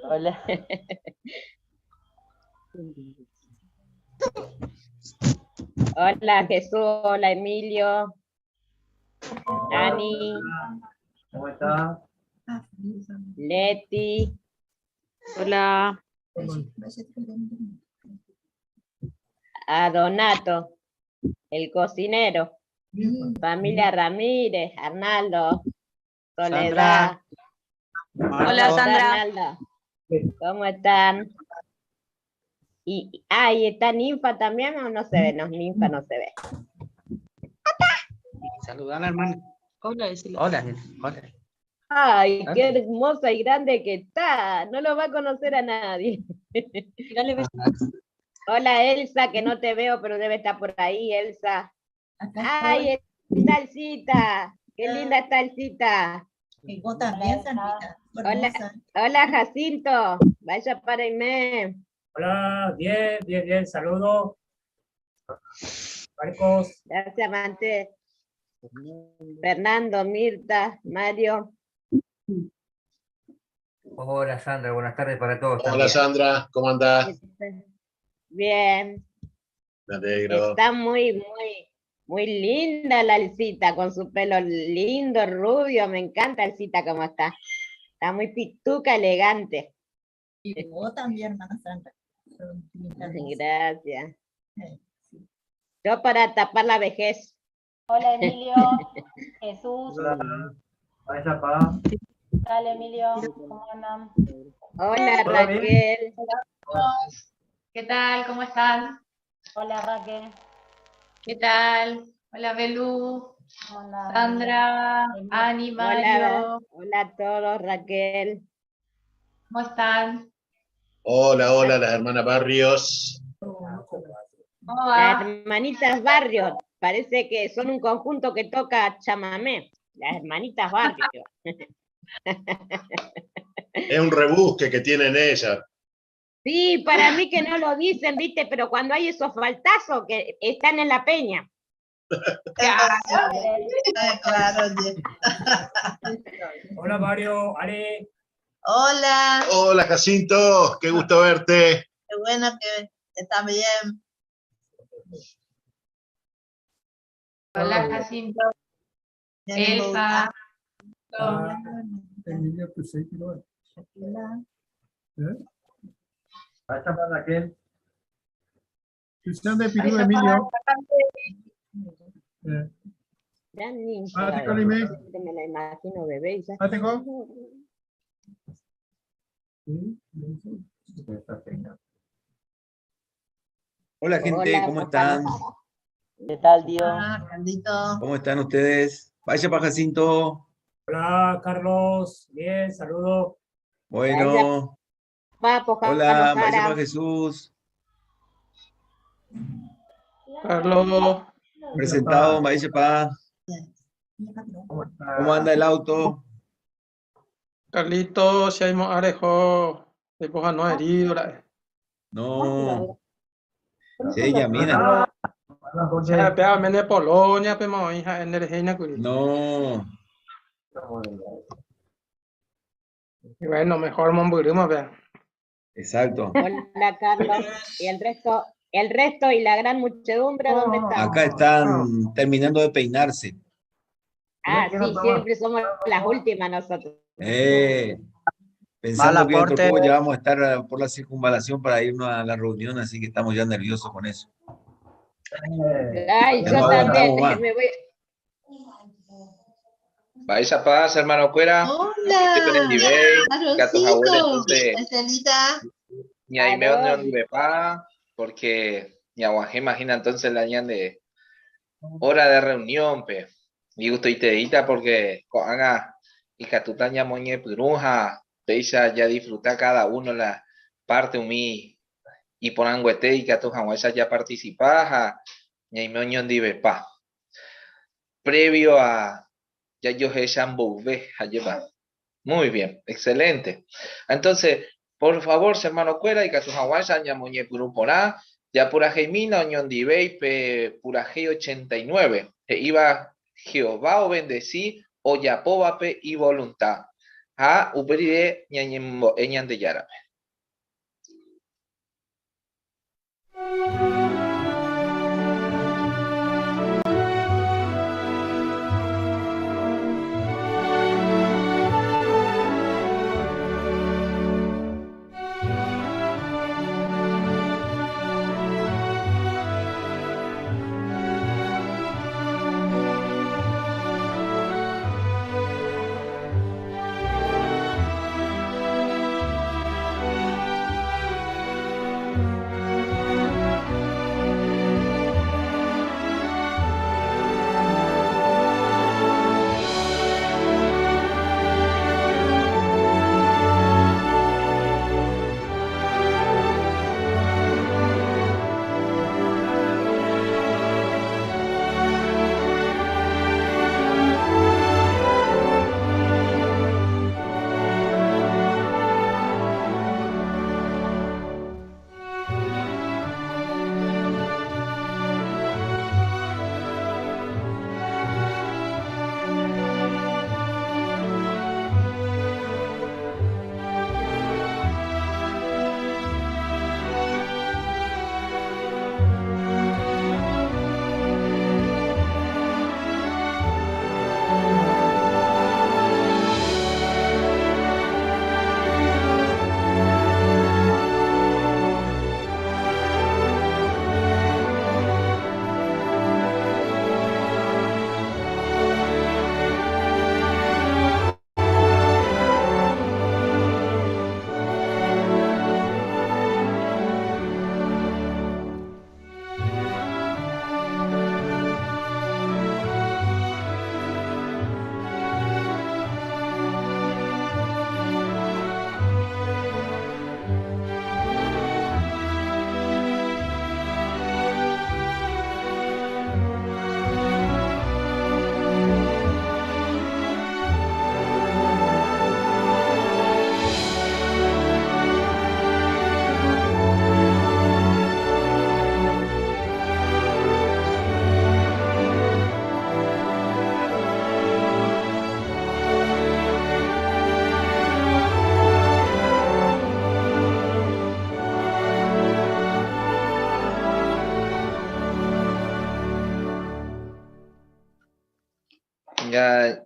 Hola. Hola Jesús, hola Emilio, Ani, ¿Cómo está? Leti, Hola. a Donato, el cocinero, familia Ramírez, Arnaldo, Soledad. Hola, ¿Cómo está, Sandra. Arnaldo? ¿Cómo están? ¿Y está Ninfa también o no se ve? No, Ninfa no se ve. Saludar hermano. Hola, decila. Hola, hola. Ay, qué hermosa y grande que está. No lo va a conocer a nadie. Dale, beso. Hola Elsa, que no te veo, pero debe estar por ahí, Elsa. Ay, está Elcita. Qué linda está Elcita. Y vos también, Sandrita. Hola, hola Jacinto. Vaya para irme. Hola, bien, saludo. Marcos, Gracias, Mante. Fernando, Mirta, Mario. hola Sandra, buenas tardes para todos. Hola también. Sandra, ¿cómo andás? Bien. Me alegro. Está muy linda la Elcita, con su pelo lindo, rubio. Me encanta Elcita como está. Está muy pituca, elegante. Y vos también, hermana Sandra. Gracias. Yo para tapar la vejez. Hola Emilio, Jesús, Hola, vaya pa. dale Emilio, ¿cómo andan? Hola ¿Todo bien? Raquel. ¿Qué tal? ¿Cómo están? Hola Raquel, ¿Qué tal? Hola Belú, ¿cómo andan? Sandra, Emilio. Ani, Hola, Mario, hola a todos, Raquel. ¿cómo están? Hola, las hermanas Barrios. ¿Cómo Las va? hermanitas Barrios, parece que son un conjunto que toca chamamé. Las hermanitas Barrios. Es un rebusque que tienen ellas. Sí, para mí que no lo dicen, viste, pero cuando hay esos faltazos que están en la peña. Claro. Hola Mario, Ale. Hola, Hola Jacinto, qué gusto verte. qué bueno que está bien. Hola Jacinto, Tienen Elsa, Vaya pa Raquel. Cristian de Pirú, Vaya Emilio. Gran ninja. Ah, te colime. Me la imagino bebé y ya. Ah, tengo. Hola gente, Hola, ¿cómo están? ¿qué tal, tío? Ah, Caldito. ¿Cómo están ustedes? Vaya para Jacinto. Hola Carlos, bien, saludo. Bueno. Papo, Hola, vaya Jara. para Jesús. Carlos. Presentado, vaya para. ¿Cómo anda el auto? Carlito, si hay mo arejo, de coja no herido. No. Sí, ya mira. Ya pega mene Polonia, pe mo hija en el reina curi. No. Y bueno, mejor monburimo, vean. Exacto. Hola, Carlos. ¿Y el resto y la gran muchedumbre, dónde están? Acá están terminando de peinarse. Ah, sí, siempre somos las últimas nosotros. Pensando que dentro de poco ya vamos a estar por la circunvalación para irnos a la reunión, así que estamos ya nerviosos con eso. Ay, Ya yo no también. aguantamos más. Me voy. Vais a paz, hermano Cuera. Hola, Gatos abuelos, Arrocito. entonces, Estelita. ni ahí me donde de pa, porque ni aguajé, imagina entonces la ñan de hora de reunión, pe. Y gusto y te edita porque haga y catutaña moñe purunja, te ya disfruta cada uno la parte umi y ponan guete y que tu ya participas, y ahí me oñón de pa. Previo a ya yo he shambouvé, lleva. Muy bien, excelente. Entonces, por favor, hermano Cuera, y que su Hawái ya moñe puru porá, ya pura Jaimina, oñón divei, pe pura G 89. E iba Jehová o bendecí, o ya povape y voluntad. ha uperide ñañembo eñande yarape.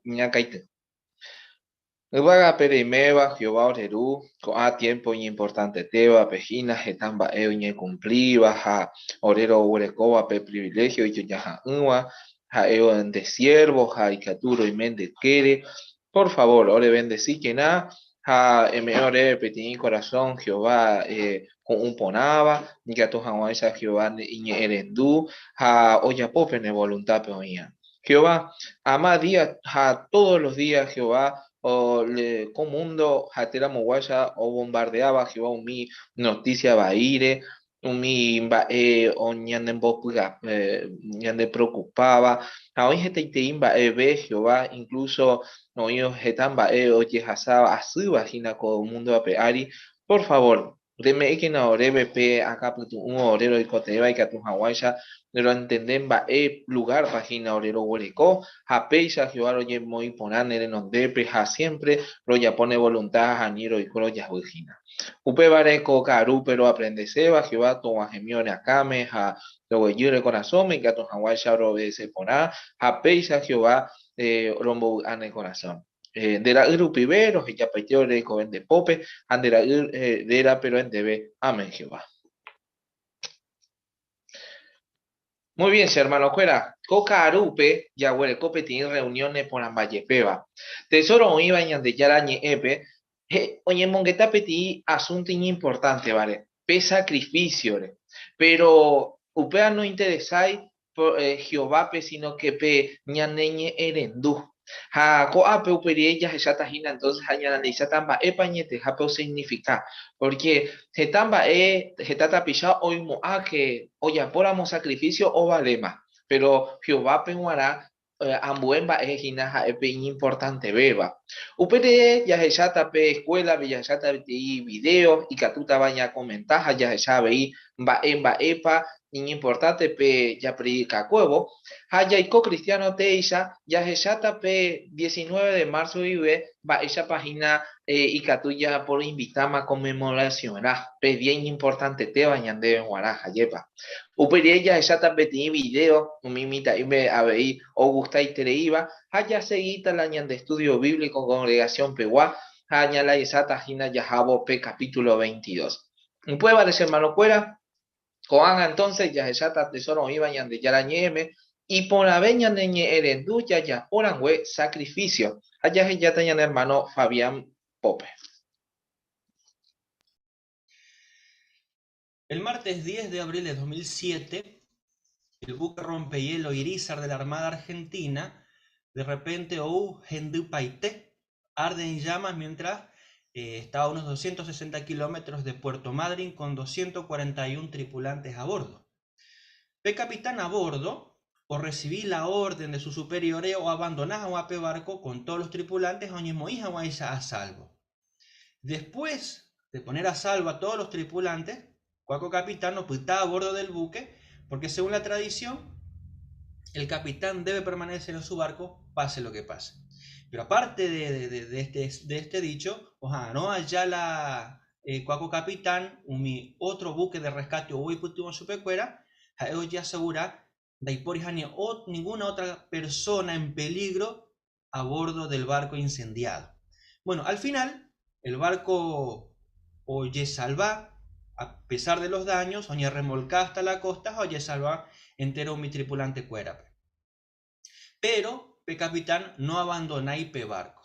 ña caite. Uvaga perimeva, Jehová oreru, a tiempo importante teba, pejina, getamba eoñe cumpliva, ja orero urecoba pe privilegio, y yaja uva, ja eo de siervo, ja icaturo y mende quere. Por favor, ore bendecí que na, ja me ore petit corazón, Jehová con un ponaba, ni que tu jaguaisa Jehová iñe erendu, ja oya popene voluntad peoña. Jehová, ama día, ja todos los días, Jehová, o le comundo hatera moguaya o bombardeaba Jehová mi noticia baire mi o ñande bopuga ñande preocupaba a hoy gente te imba ve Jehová incluso no yo hetamba oye hasaba así vagina con mundo apeari por favor deme que no orebe pe acá putu un orero y coteba y que tu hawaisha lo entenden va lugar página orero hueco Hapeisha Jehová oye muy ponane no depe ha siempre lo ya pone voluntad a niro y coro ya virgina upe bareco caru pero aprende seba Jehová to agemione akame ha lo yure corazón me que tu hawaisha robe se pona Hapeisha Jehová rombo ane corazón de la grupivero y ya paiteo de coven de pope ande la de la pero en debe amén Jehová. Muy bien, si hermano fuera, Coca Arupe, Yahuel Cope tiene reuniones por Ambayepeba. Tesoro iba en de Yarañe Epe, oye, Mongueta Peti, asunto importante, ¿vale? Pe sacrificio, pero Upea no interesáis por Jehová, sino que pe ñaneñe erendú. Ha ko ape uperi ella ya tajina entonces hañana ni satamba epañete hape significa porque hetamba hetata pisha oimo a que oya poramos sacrificio o valema pero Jehová penguará ambuemba ejina epe importante beba Upere ya hechata pe escuela, ya hechata y video, y catuta baña comentaja, ya hecha veí, va epa, ni importante pe ya predica cuevo, haya y cristiano teisha, ya hechata pe 19 de marzo vive, va esa página y catuya por invitama conmemoración, pe bien importante te bañan de guaraja, yepa. Upere ya hechata pe ti video, mimita y me aveí, o gusta y tereiva, haya seguita la ñan de estudio bíblico congregación Peguá, haya la isata jina yahabo pe capítulo 22. Puede parecer hermano cuera, coanga entonces ya esata tesoro iba ñan de yarañeme, y por la veña de ñe erendu ya porangüe sacrificio, haya ya tenían hermano Fabián Pope. El martes 10 de abril de 2007, el buque rompehielo Irizar de la Armada Argentina de repente Hendu Paité arde en llamas mientras estaba a unos 260 kilómetros de Puerto Madryn con 241 tripulantes a bordo. El capitán a bordo o recibí la orden de su superiores o abandonar a un barco con todos los tripulantes a salvo. Después de poner a salvo a todos los tripulantes, Cuaco capitán no está a bordo del buque porque según la tradición el capitán debe permanecer en su barco, pase lo que pase. Pero aparte de este dicho, no allá la Cuaco capitán, otro buque de rescate o putimos su pecuera, ellos ya asegura de ninguna otra persona en peligro a bordo del barco incendiado. Bueno, al final, el barco oye salva, a pesar de los daños, oye remolcada hasta la costa, oye salva entero mi tripulante cuera. Pero el capitán no abandona y barco.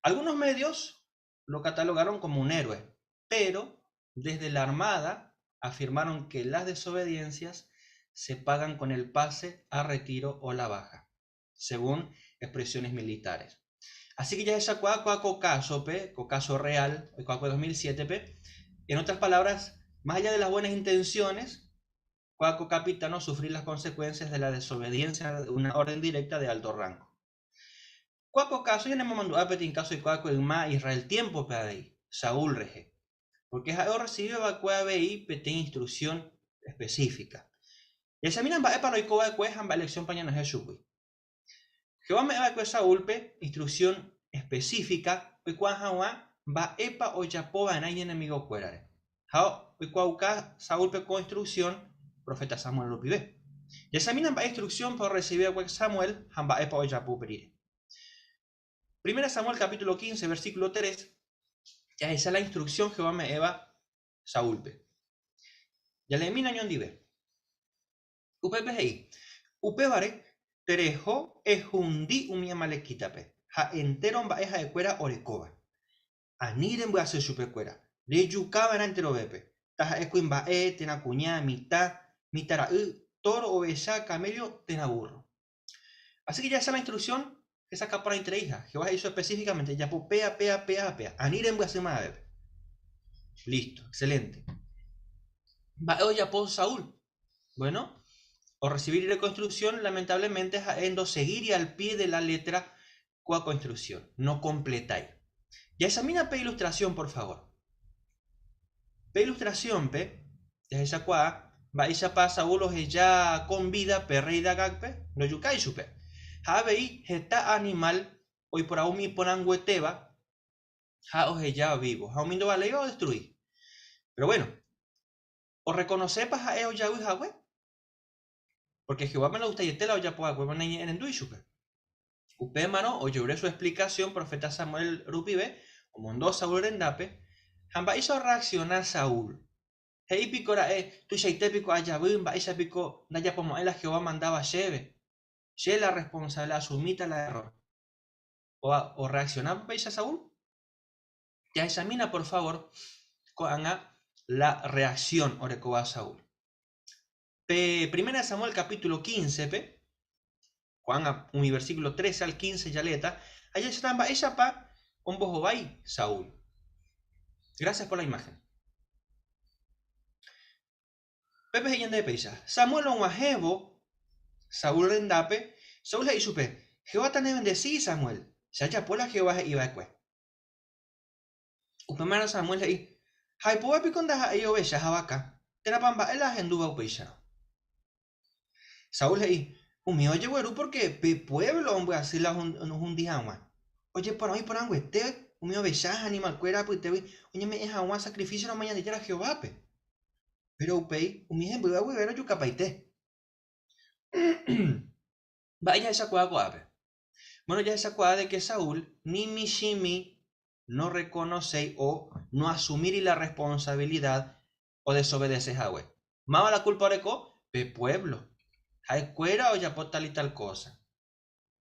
Algunos medios lo catalogaron como un héroe, pero desde la Armada afirmaron que las desobediencias se pagan con el pase a retiro o la baja, según expresiones militares. Así que ya esa cuaco caso real, el cuaco 2007, en otras palabras, más allá de las buenas intenciones, Cuaco capitán no sufrir las consecuencias de la desobediencia de una orden directa de alto rango. Cuaco caso, ya no me mandó a pedir en caso de Cuaco en más Israel tiempo para ahí, Saúl rege, porque ahora recibió vacua BI PT instrucción específica. Y examinan va para hoy coba cuejan va elección pañana Jesús. Jehová me va Saúl pe instrucción específica, pe cuaja va epa o yapoba en enemigo cuerare. Jao pe cuauca Saúl pe con instrucción profeta Samuel lo pide. Y examinan la instrucción por recibir a Samuel, hamba epa o yapu perire. Primera Samuel capítulo 15, versículo 3, ya esa es la instrucción Jehová me eva Saúl pe. Ya le mina ñon dive. Upe pehei. Upe vare, terejo ejundi umia malequita pe. Ha entero va eja de cuera orecoba. Aniren voy a hacer su pecuera. Le yucaba en entero bepe. Taja escuimba tena cuña mitad. Mitara toro, oveja, camello, tena burro. Así que ya esa es la instrucción que saca para entre hijas. Jehová hizo específicamente, ya pea. Aniren voy a hacer más bebé. Listo, excelente. Va ya por Saúl. Bueno, o recibir reconstrucción, lamentablemente, es endo seguir y al pie de la letra cuaco instrucción. No completáis. Ya examina pe ilustración, por favor. Pe ilustración, pe, ya esa cuá. Va esa pasa Saúl ya con vida perreida gagpe no yukai supe. Habei jeta animal hoy por aún mi ponan hueteba ja oje ya vivo. Ja umindo vale o destruir. Pero bueno, o reconocer pa ja ya huijahue. Porque Jehová me lo gusta y tela o ya pueda huevan en endui supe. Upe mano o lloré su explicación profeta Samuel rupibe o mondó Saúl rendape. Jamba hizo reaccionar Saúl. Hei picora tu shaite pico allá bimba esa pico naya como él a Jehová mandaba lleve. Lleve la responsabilidad, asumita la error. O reaccionaba paisa Saúl. Ya examina por favor con la reacción orecoba Saúl. Primera Samuel capítulo 15 Juan un versículo 13 al 15 ya leta. Allá está ella pa un bojobai Saúl. Gracias por la imagen. Pepe de Peisa. Samuel un ajebo, Saúl rendape, Saúl le supe. Jehová te bendecí, Samuel. Ya ya por la Jehová iba a cue. Upemano Samuel ahí. Hay puedo piconda ahí oveja jabaca. Tena pamba el ajenduba upeisha. Saúl ahí. Umi oye güero porque pe pueblo hombre así la un día agua. Oye por ahí por angüe te umi oveja animal cuera pues te oye me es agua sacrificio la mañana de la Jehová pe. Pero upei umi en buda güero yo capaite. Vaya esa cuadra pe. Bueno, ya esa cuadra de que Saúl ni Mishimi no reconoce o no asumir la responsabilidad o desobedecer a Yahweh. Más la culpa de pe pueblo. Hay cuera o ya por tal y tal cosa.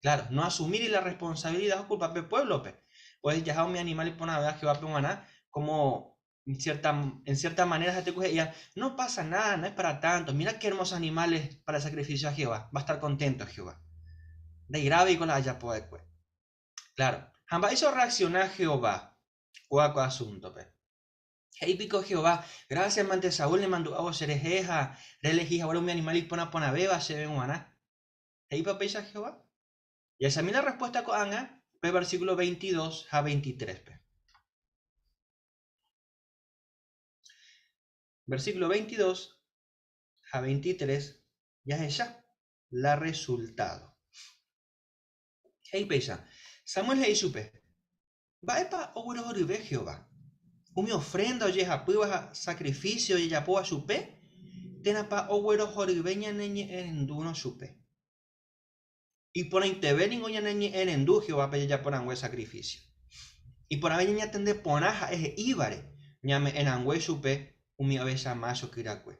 Claro, no asumir la responsabilidad o culpa pe pueblo pe. Pues ya mi animal y pone a Jehová pe maná como en cierta manera te coge ya no pasa nada, no es para tanto. Mira qué hermosos animales para el sacrificio a Jehová. Va a estar contento Jehová. De grave y con la haya puede. Claro. Jamba hizo reaccionar Jehová. Cuaco asunto, pe. Hey pico Jehová. Gracias, mante Saúl le mandó a vos serejeja. Reelegí ahora un animal y pona beba se ven guaná. Hey papéis a Jehová. Y esa misma respuesta con Anga, pe versículo 22 a 23, pe. Versículo 22 a 23, ya es ella. La resultado. Hey peisa. Samuel le supe. Va epa oguro oribe Jehová. Umi ofrenda oye japuba sacrificio y yapoa supe. Tenapa oguro oribeña neñe enduno supe. Y por ahí te ven niña neñe endu Jehová pe ya por angüe sacrificio. Y por ahí ña tende ponaja es ibare. Ñame en angüe supe umi abesa maso kiracue.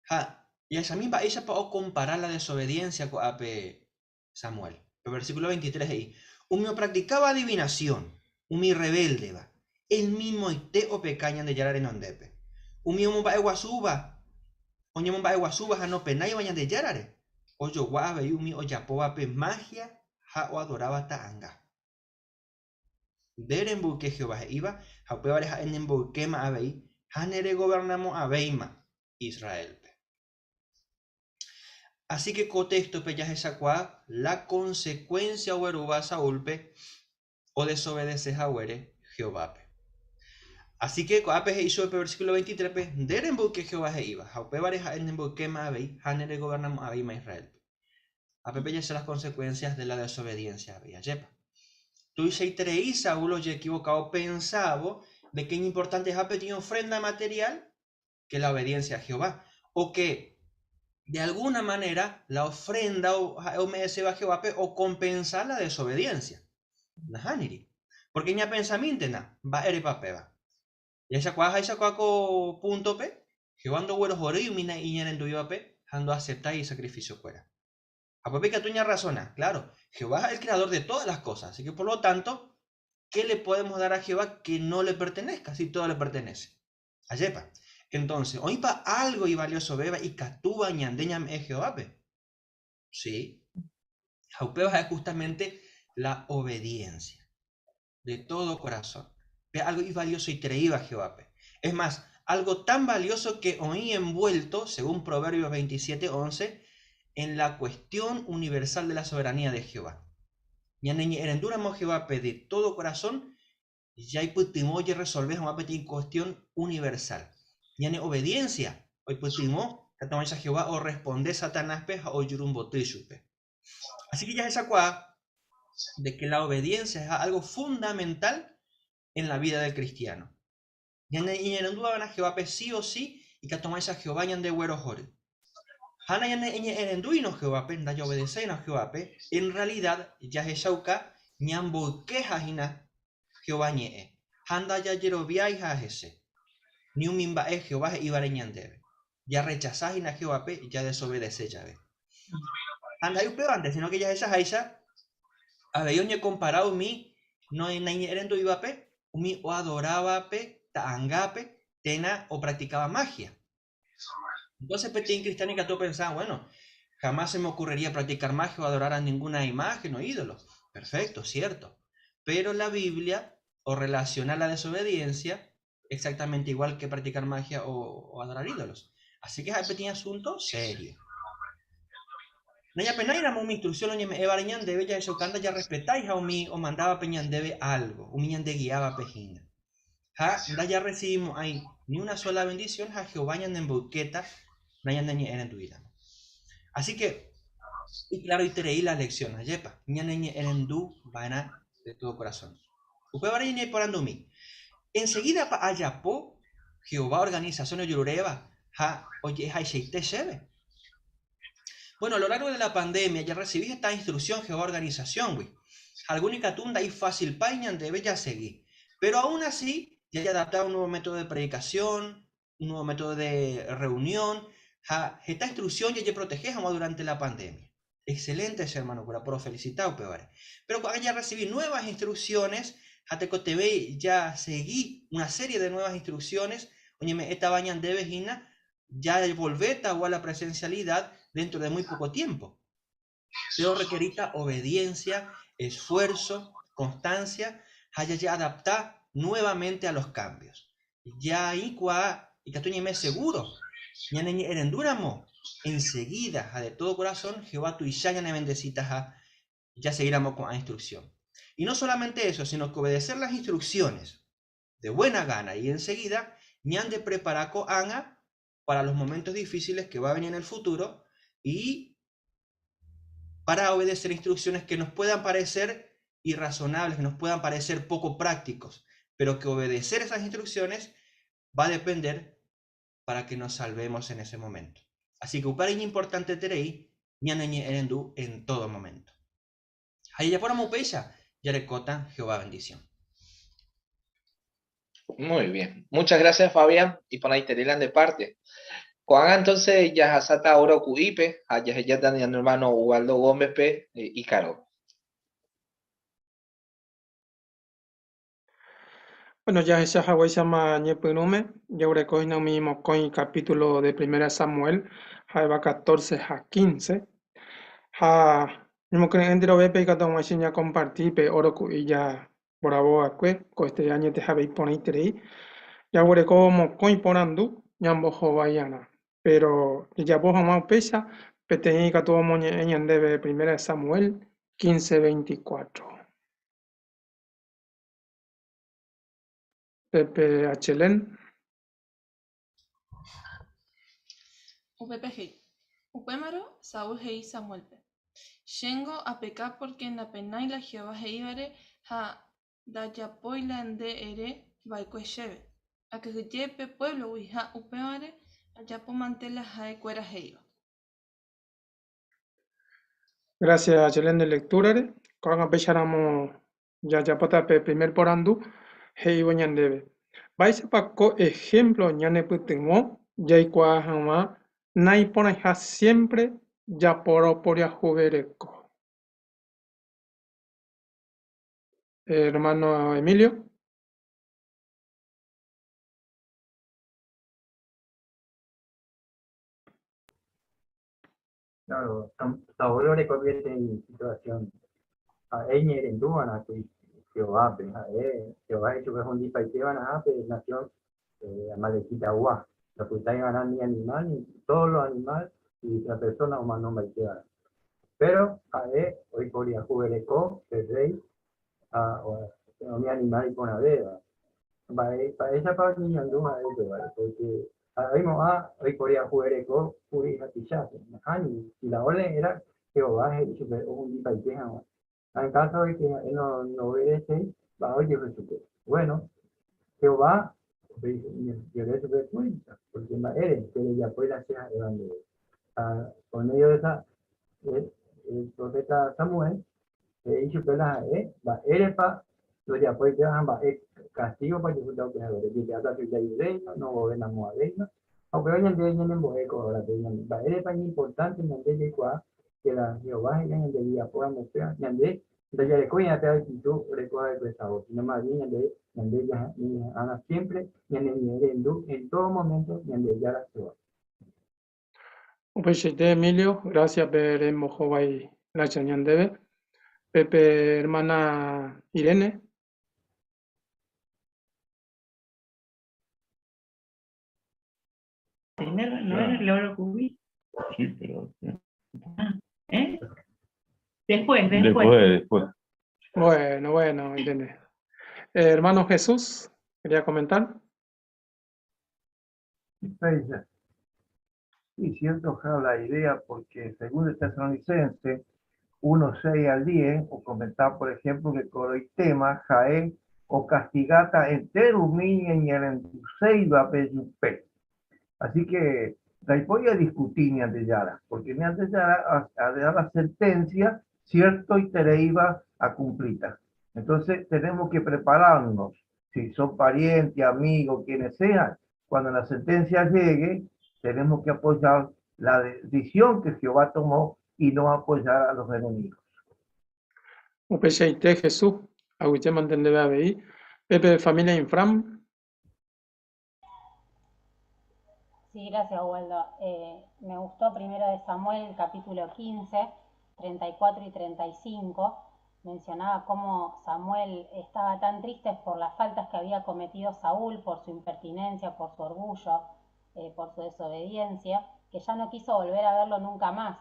Ha, y esa misma ella para comparar la desobediencia con ape Samuel. El versículo 23 ahí. Umi practicaba adivinación. Umi rebelde va. El mismo ite o pecañan de yarar en ondepe. Umi va eguasuba. Oñe va eguasuba a no penay vayan de yarare. Oyo guave y umi o yapoa pe magia ha o adoraba taanga. Deren buque Jehová iba. Ha pevareja en embuquema abei. Hanere gobernamos abeima Israel. Así que contexto pe ya esa cuá la consecuencia hueruba Saúl pe o desobedece a huere Jehová pe. Así que ape hizo el versículo 23 pe deren buque Jehová iba. Haupe vareja en buque mabei hanere gobernamos abeima Israel. Ape pe ya son las consecuencias de la desobediencia a yepa. Tú y treí Saúl oye equivocado pensaba de que es importante ape tiene ofrenda material que la obediencia a Jehová o que de alguna manera la ofrenda o me se va a Jehová o compensar la desobediencia. Porque ya pensamiento na va ere papeva. Y esa cuaco punto pe Jehová ando güeros ori mina y en tu pe ando aceptar y sacrificio fuera. A papel que tú ya razona, claro, Jehová es el creador de todas las cosas, así que por lo tanto, ¿qué le podemos dar a Jehová que no le pertenezca si todo le pertenece? Ayepa. Entonces, hoy para algo y valioso beba y catuba ñandeñam es Jehová. Sí. Jaupeba es justamente la obediencia de todo corazón. Ve algo y valioso y traíba Jehová. Es más, algo tan valioso que hoy envuelto, según Proverbios 27:11, en la cuestión universal de la soberanía de Jehová. Ñaneñe erenduramos Jehová de todo corazón, ya hay putimoye resolver Jehová en cuestión universal. Yane obediencia, hoy putimos, que a Jehová o responde Satanás peja o yurumbo trishupe. Así que ya esa cuá de que la obediencia es algo fundamental en la vida del cristiano. Yane iñerendu van a Jehová pe sí o sí y que tomáis a Jehová ñan de güero jore. Hana yane iñerendu y no Jehová pe da yo obedecen a Jehová pe. En realidad ya es shauka ñan boqueja jina Jehová ñe. Handa ya yerobiai ja ese. Ni un mimba es Jehová y bareñandebe. Ya rechazás a Jehová pe, ya desobedece ya ve. Anda hay un peor antes, sino que ya esas aisha, a ver, yo ni he comparado mi, no en erendo iba pe, mi o adoraba pe, taangape, tena o practicaba magia. Entonces petín cristiano que tú pensabas, bueno, jamás se me ocurriría practicar magia o adorar a ninguna imagen o ídolo. Perfecto, cierto. Pero la Biblia o relaciona la desobediencia exactamente igual que practicar magia o adorar ídolos. Así que es un pequeño asunto serio. Naya penay era mi instrucción oñe me evariñan debe ya eso canda ya respetáis a mi o mandaba peñan debe algo, un miñan de guiaba pejina. Ja, ya recibimos ahí ni una sola bendición, ja Jehová ñan en buqueta, nayan de en tu vida. Así que, y claro, y tereí la lección, ayepa, ñan en du vana de todo corazón. Upe variñe por andumi. Enseguida pa ayapo, Jehová organización de Yurureva, ja, oye, ja, sheite shebe. Bueno, a lo largo de la pandemia ya recibí esta instrucción Jehová organización, güey. Alguna tunda y fácil pañan debe ya seguir. Pero aún así, ya hay adaptado un nuevo método de predicación, un nuevo método de reunión. Ja, esta instrucción ya protegemos durante la pandemia. Excelente, hermano, por felicitado, peor. Pero cuando ya recibí nuevas instrucciones, TV ya seguí una serie de nuevas instrucciones. Oye, esta bañan de vejina ya volveta a la presencialidad dentro de muy poco tiempo. Pero requerita obediencia, esfuerzo, constancia, haya ya adaptar nuevamente a los cambios. Ya ahí y que seguro, ya en enduramo, enseguida, de todo corazón, Jehová tu ya bendecita, ya seguiremos con la instrucción. Y no solamente eso, sino que obedecer las instrucciones de buena gana y enseguida, ni han de preparar con Ana para los momentos difíciles que va a venir en el futuro y para obedecer instrucciones que nos puedan parecer irrazonables, que nos puedan parecer poco prácticos, pero que obedecer esas instrucciones va a depender para que nos salvemos en ese momento. Así que upar es importante terei, en todo momento. Ahí ya fuéramos pecha, ya recota Jehová bendición. Muy bien. Muchas gracias, Fabián. Y por ahí te de parte. Cuando entonces ya hasata ahora cuipe, allá ya están mi hermano Ubaldo Gómez P. y Caro. Bueno, ya esa Hawái se llama Ñepenume, ya recoge no mismo con el capítulo de 1 Samuel, va 14 a 15. Mismo que en el BP que tomo ya compartir, pe oro y ya por aboga con este año te habéis ponido ahí. Ya veré como coin ponando, ya bojo vayana. Pero ya bojo más pesa, pe que todo moñe en debe 1 Samuel 15:24. Pepe Achelen. UPPG. Upémaro, Saúl Hei Samuelpe. Shengo a pecar porque en la penaila Jehová Heibare ha dayapoila ende ere vaikuesheve. A que yepe pueblo uija upémare ayapo mantela hae cuera heiva. Gracias, Achelen de lectura. Cuando empezáramos ya pata pe primer porandu, hei boñan debe. Vais a paco ejemplo ñane putingo, ya igual jamás. Nai pone siempre ya por ya juvereco. Hermano Emilio. Claro, ahora le convierte en situación. A ella en duda, que Jehová, Jehová ha hecho que es un día y que van a nación Amalekita Agua. La puta iban a ni animal, ni todos los animales, y la persona humana no va a quedar. Pero hoy podría jugar el rey, o mi animal y con la beba. Para esa parte ni anduma de eso, porque hoy podría jugar eco, puri hatichate. Y la orden era Jehová, hecho que un día y que en caso de que no obedece, va a oír Jesucristo. Bueno, Jehová, yo le doy cuenta, porque eres, que ya puede hacer evangelio. Por medio de esa, el profeta Samuel, dicho que la va eres para, lo ya puede quedar, va castigo para que usted tenga que ver, que ya está suya y reino, no gobernamos a reino, aunque hoy en día en boeco, ahora va eres tan importante, en el de que la Jehová en el día podamos ver, y ande ya le cuida te actitud recoge el pesado sino más bien ande ya haga siempre y en todo momento y ande ya la ciudad. Pues Emilio, gracias por mojo y la chañan debe. Pepe, hermana Irene. No era el oro cubí. Sí, pero ¿Eh? Después. Después. Bueno, entendé. Hermano Jesús, ¿quería comentar? Fecha. Sí, cierto, claro, la idea, porque según el Tesalonicense 1:6 al 10, o comentar, por ejemplo, que coroitema, jae, o castigata enterumini y el entuseiva peyupe. Así que, la podía discutir ni ante Yara, porque ni ante Yara a dar la sentencia, cierto, y te iba a cumplirla. Entonces, tenemos que prepararnos, si son parientes, amigos, quienes sean, cuando la sentencia llegue, tenemos que apoyar la decisión que Jehová tomó y no apoyar a los enemigos. Upecheite Jesús, agüite mantendebe a BI, Pepe familia Infram. Sí, gracias, Waldo. Me gustó primero de Samuel, capítulo 15, 34 y 35. Mencionaba cómo Samuel estaba tan triste por las faltas que había cometido Saúl, por su impertinencia, por su orgullo, por su desobediencia, que ya no quiso volver a verlo nunca más.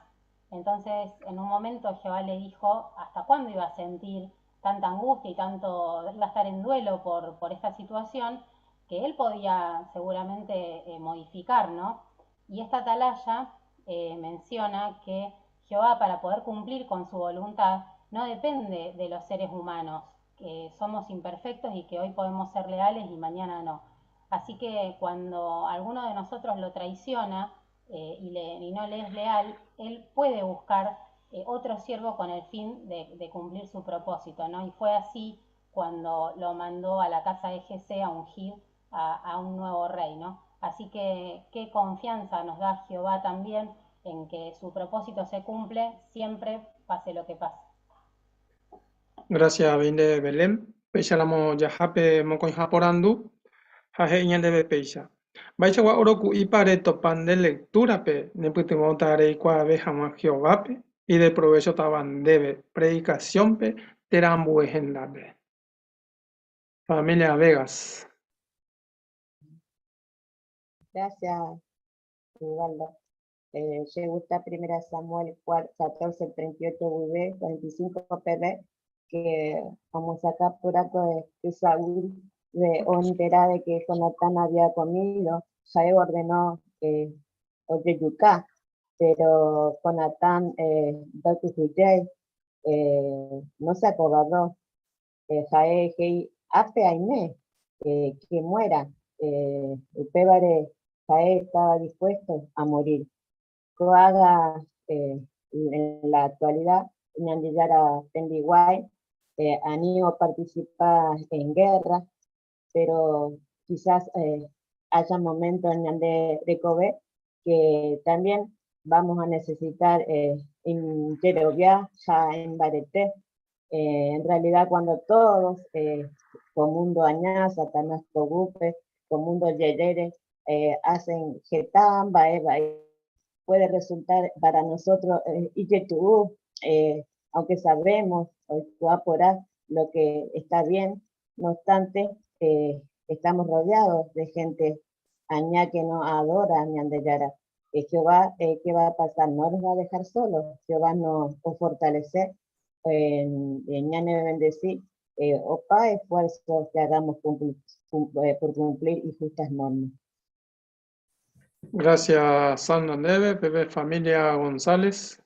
Entonces, en un momento Jehová le dijo hasta cuándo iba a sentir tanta angustia y tanto iba a estar en duelo por esta situación, que él podía seguramente modificar, ¿no? Y esta atalaya menciona que Jehová, para poder cumplir con su voluntad, no depende de los seres humanos, que somos imperfectos y que hoy podemos ser leales y mañana no. Así que cuando alguno de nosotros lo traiciona y no le es leal, él puede buscar otro siervo con el fin de cumplir su propósito, ¿no? Y fue así cuando lo mandó a la casa de Jesé a ungir a un nuevo rey, ¿no? Así que qué confianza nos da Jehová también en que su propósito se cumple siempre, pase lo que pase. Gracias, Binde Belén. Pecha lamo Yahape Mokon Japorandu, Jaje Iñandebe Pecha. Baicha wa oroku y pare topan de lectura pe, neputimo tare y cuave jamás Jehová pe, y de provecho taban debe, predicación pe, terambu ejendabe. Familia Vegas. Gracias, Ubaldo. Me gusta 1 Samuel 14, 38 VB, 45 PB, que vamos a sacar por acá de Saúl, o entera de que Jonatán había comido, Jae ordenó Oyeyuká, pero Jonatán, no se acobardó. Jae Hei Ape Aime, que muera. Pébare Jae estaba dispuesto a morir. Coaga en la actualidad, Ñandillara Tendiguay, Anío participa en guerra, pero quizás haya momentos en Ñande de Kobe que también vamos a necesitar en Yerovia, ya en Barete. En realidad, cuando todos, Comundo Añá, Satanás Togupe, Comundo Yeyere, hacen Getamba, puede resultar para nosotros, aunque sabremos, lo que está bien, no obstante, estamos rodeados de gente Añá que no adora a Ñandeyara. Jehová, ¿qué va a pasar? No nos va a dejar solos, Jehová nos va a fortalecer, Ñane bendecir, opa esfuerzos que hagamos por cumplir injustas normas. Gracias, Sandra Neve, Pepe Familia González.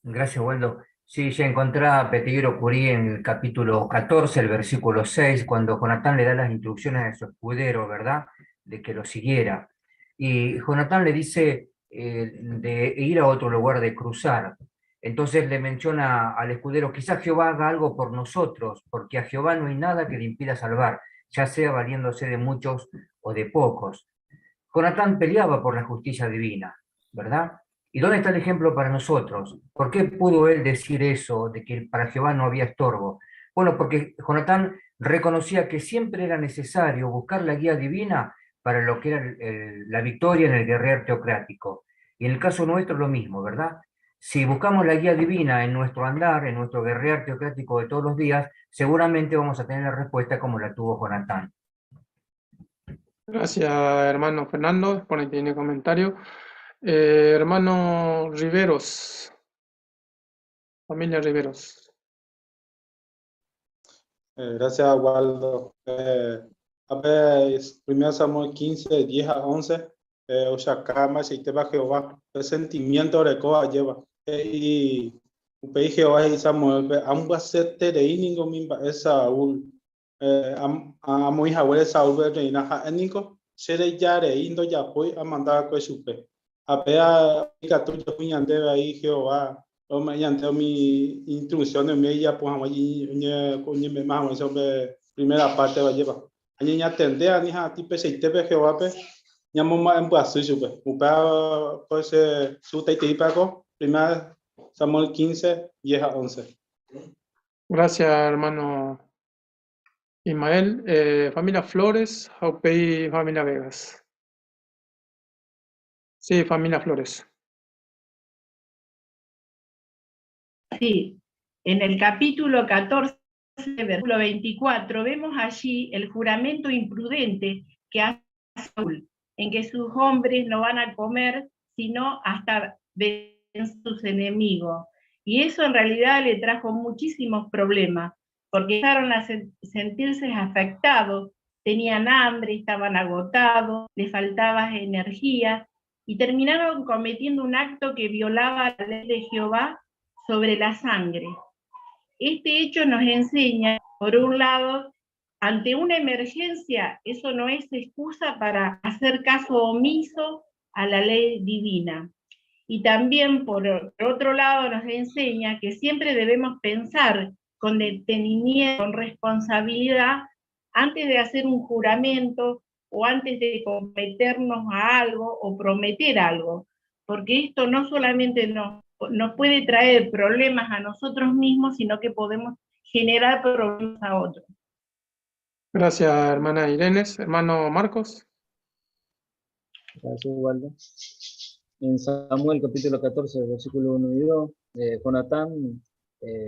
Gracias, Waldo. Sí, ya encontré a Petigro Curí en el capítulo 14, el versículo 6, cuando Jonatán le da las instrucciones a su escudero, ¿verdad?, de que lo siguiera. Y Jonatán le dice de ir a otro lugar, de cruzar. Entonces le menciona al escudero, quizás Jehová haga algo por nosotros, porque a Jehová no hay nada que le impida salvar, ya sea valiéndose de muchos o de pocos. Jonatán peleaba por la justicia divina, ¿verdad? ¿Y dónde está el ejemplo para nosotros? ¿Por qué pudo él decir eso, de que para Jehová no había estorbo? Bueno, porque Jonatán reconocía que siempre era necesario buscar la guía divina para lo que era la victoria en el guerrero teocrático. Y en el caso nuestro lo mismo, ¿verdad? Si buscamos la guía divina en nuestro andar, en nuestro guerrero teocrático de todos los días, seguramente vamos a tener la respuesta como la tuvo Jonatán. Gracias, hermano Fernando, por el tiene comentario. Hermano Riveros, familia Riveros. Gracias, Waldo. A ver, 1 Samuel 15, 10 a 11. Oshakama, si te va Jehová, el sentimiento de Coa lleva. Y Jehová y Samuel, ambas se te de Inigo Mimba, es Saúl. Amo hija, huele Saúl, reina Jaénico, se de Yare, Indo Yapoy, a mandar a supe. A ver, Catuyo, mi ante ahí Jehová. Mediante mi instrucción de media, pues allí me más sobre primera parte va a llevar. Allí ya tendré a niña tipo se te ve Jehová, ya mamá en Brasil, super. Upa, pues su te pago, primera Samuel 15, 10 a 11. Gracias, hermano Ismael. Familia Flores, Jaupey, familia Vegas. Sí, familia Flores. Sí, en el capítulo 14, versículo 24, vemos allí el juramento imprudente que hace Saúl, en que sus hombres no van a comer, sino hasta vencer sus enemigos. Y eso en realidad le trajo muchísimos problemas, porque empezaron a sentirse afectados, tenían hambre, estaban agotados, les faltaba energía, y terminaron cometiendo un acto que violaba la ley de Jehová sobre la sangre. Este hecho nos enseña, por un lado, ante una emergencia, eso no es excusa para hacer caso omiso a la ley divina. Y también, por otro lado, nos enseña que siempre debemos pensar con detenimiento, con responsabilidad, antes de hacer un juramento o antes de comprometernos a algo o prometer algo, porque esto no solamente nos puede traer problemas a nosotros mismos, sino que podemos generar problemas a otros. Gracias, hermana Irene. Hermano Marcos. Gracias, Waldo. En Samuel capítulo 14, versículo 1 y 2, Jonatán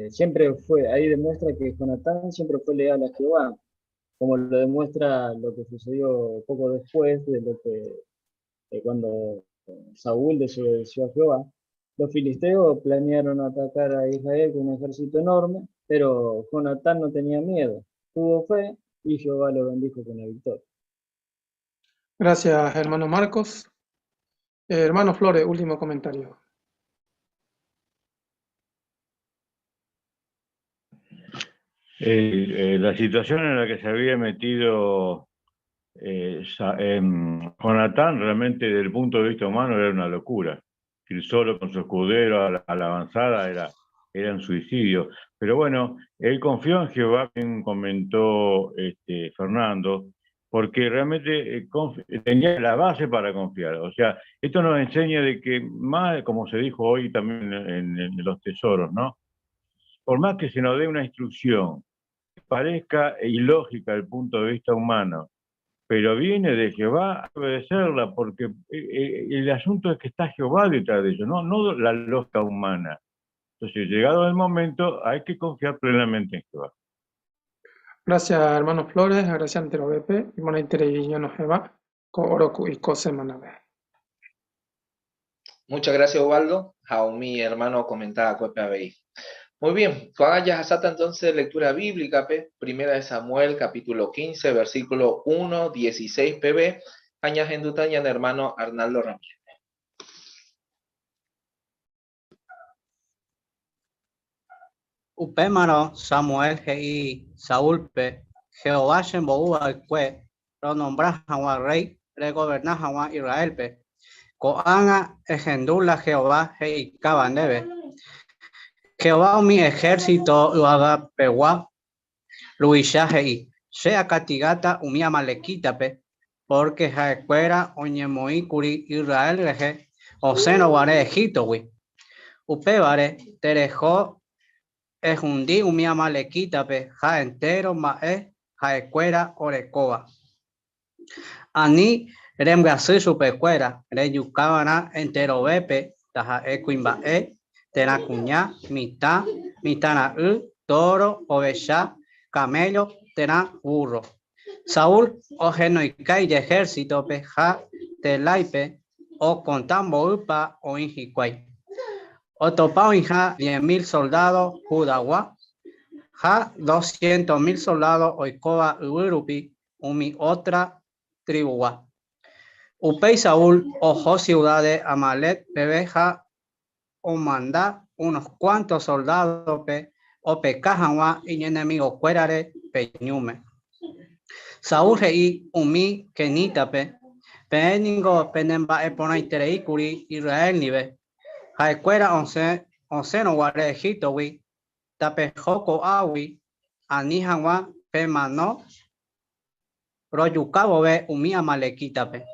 siempre fue, ahí demuestra que Jonatán siempre fue leal a Jehová, como lo demuestra lo que sucedió poco después de lo que cuando Saúl desobedeció a Jehová. Los filisteos planearon atacar a Israel con un ejército enorme, pero Jonatán no tenía miedo, tuvo fe y Jehová lo bendijo con la victoria. Gracias, hermano Marcos. Hermano Flores, último comentario. La situación en la que se había metido Jonatán realmente desde el punto de vista humano era una locura. Ir solo con su escudero a la avanzada era un suicidio. Pero bueno, él confió en Jehová, quien comentó Fernando, porque realmente tenía la base para confiar. O sea, esto nos enseña de que más, como se dijo hoy también en los tesoros, ¿no? Por más que se nos dé una instrucción que parezca ilógica desde el punto de vista humano, pero viene de Jehová, a obedecerla, porque el asunto es que está Jehová detrás de ello, no la lógica humana. Entonces, llegado el momento, hay que confiar plenamente en Jehová. Gracias, hermano Flores, gracias antero BP, y bueno, interiguiño nos Jehová, oroku y cose manabe. Muchas gracias, Ubaldo. A mi hermano comentaba Cuepa Bey. Muy bien, ya Hasata entonces lectura bíblica, primera de Samuel, capítulo 15, versículo 1, 16 pb, añas en Dutaña, hermano Arnaldo Ramírez. Upémaro Samuel y Saúl pe Jehová Shemboú Alcue lo nombra Jaguar rey le goberna Jaguar Israel pe Coanga egendula Jehová y Cabanebe Jehová mi ejército lo haga pewa Luisha hei sea catigata umi amalequita pe porque jaecuera oñemoi curi Israel reje o seno guare Egipto wi upevare terejó es un día un amalequita pe ja entero mae ja escuera orecoa ani remgasí su pecuera reyucabana entero bepe taja equimba tena cuña mitana toro oveja camello tena burro Saúl ojeno y cae de ejército pe ja telaipe o contamos upa o injicuay. O topao hija 10.000 soldados Judagua, ja 200.000 soldados oikoa urupi, umi otra tribua. Upei Saúl ojo ciudades Amalek bebeja o manda unos cuantos soldados o pecajanwa y enemigo cuerare peñume. Saúl rei umi kenita peningo penemba epona itereikuri Israel nive. Jaecuera once no guare Egipto wi tape joko awi anijanwa pemano royukabo be umi amalekita pe.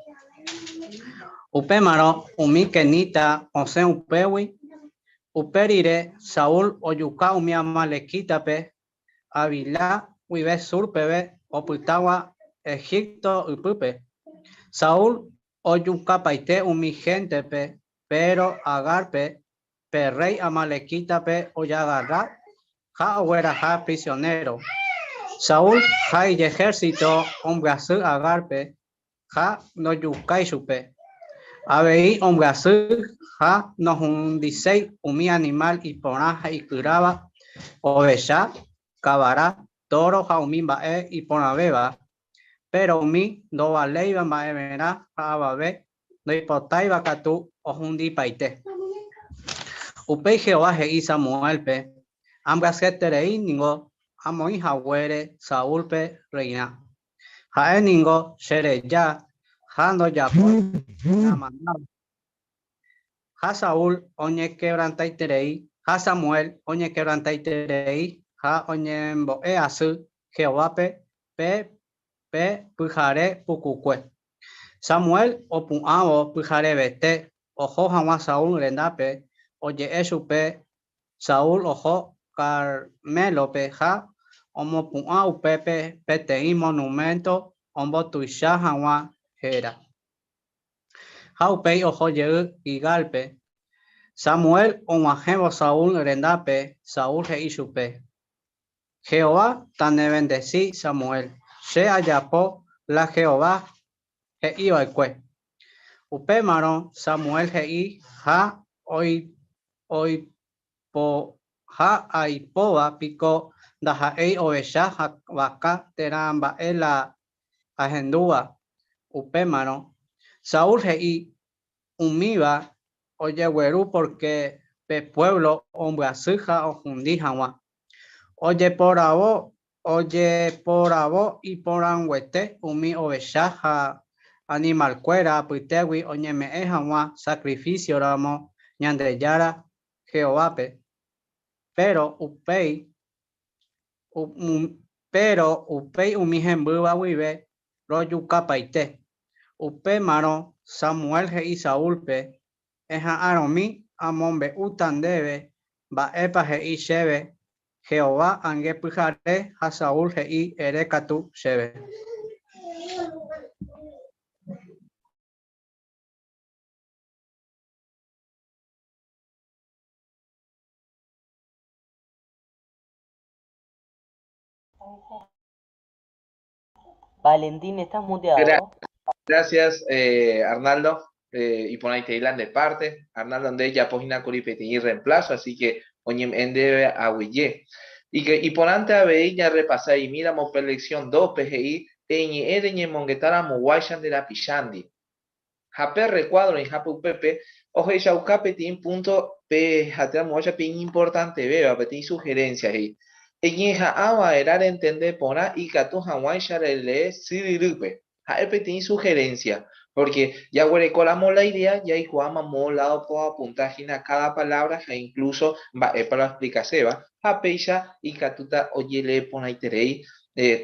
Upemaro umi kenita once upewi uperire Saúl oyuka umi amalekita pe avila wibe surpebe oputawa Egipto upupe. Saúl oyuka paite umi gente pe pero agarpe pe rey amalekita pe oyagarra ja huera ja prisionero. Saúl ja y ejército hombre agarpe ja no yukai supe. Abei hombre ja no hundisei umi animal y ponaja y curaba oveja cabara toro ja umi bae y ponabeba pero umi no valeiba bae verá ja babe no hipotaiba katu o hundi paite. Upei Jehová y Samuel pe ambas terei ningo amoi jawere Saúl pe reina. Jae ningo shere ya jando ya ja Saúl oñe quebrantaiterei, ja Samuel oñe quebrantaiterei, ja oñe mboe asu Jehová pe pujare pucucue. Samuel opuavo pujare bete ojo jamás Saúl rendape oye esupe Saúl ojo Carmelo pe ja omo puau pepe petei monumento ombo tuisha jamás era. Jaupei ojo ye igalpe Samuel omajebo Saúl rendape Saúl he isupe. Jehová tane bendecí Samuel. Se ayapo la Jehová he iba el cue. Upe maron Samuel he ja hoy po ja aipoa pico daja ei oveja ja vaca teramba ela agendúa. Upe maron Saúl he umiba oye güeru porque pe pueblo hombre asuja o jundijawa. Oye por abo y por anguete umi oveja animal cuera puitewi oye me ejawa sacrificio ramo ñandeyara Jehová pe. Pero upei umi jembuba wibe royuka paite. Upe maro Samuel he Saúl pe eja aromi amombe utandebe ba epa he shebe Jehová ange pujare a Saúl he erekatu shebe. Valentín, ¿estás muteado? Gracias, Arnaldo. Y por ahí te irán de parte. Arnaldo donde ella pogina curipete y reemplazo, así que oñem endebe a huille. Y por antes a veía repasar y miramos por lección 2 PGI en ereñe mongetara muguayan de la pichandi. Jape recuadro en jape upepe, oje ya ucapetín punto p jatea muguaya pin importante beba, petín sugerencias ahí. En aba erar entender pona y catu hawaii le sirirupe. Jape tin sugerencia, porque ya huerecolamos la idea, ya y jugamos lado por apuntar a cada palabra, e incluso para explicar seba, japeisha y catuta oye le pona iterei,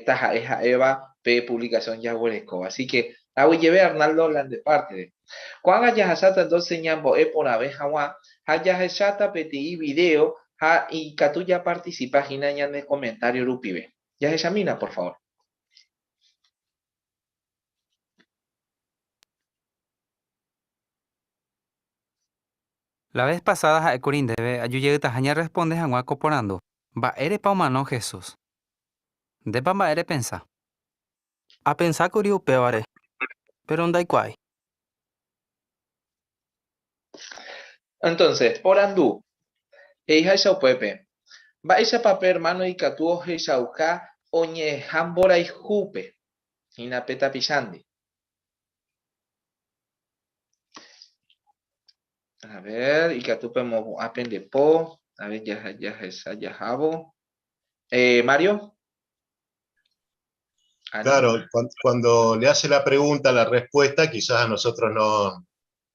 taja eja eva p publicación ya huereco. Así que a lleve Arnaldo la de parte de. Cuando haya hasata entonces ñambo pona vez hawa, haya hasata peti video, ha y catuya participa en el comentario rupibe. Ya examina, por favor. La vez pasada, Ekurin debe ayudar a responde a Juan coporando. Va ere pa humano Jesús. De pa ere pensa. A pensar que uriu peore. Pero onda igual. Entonces, por andú, hija Pepe, va esa papel hermano y catuo Heisauka, oñe hambora y jupe, y na peta pisandi. A ver, y catupe mo aprende po, a ver, ya jabo. Mario. Claro, cuando le hace la pregunta, la respuesta, quizás a nosotros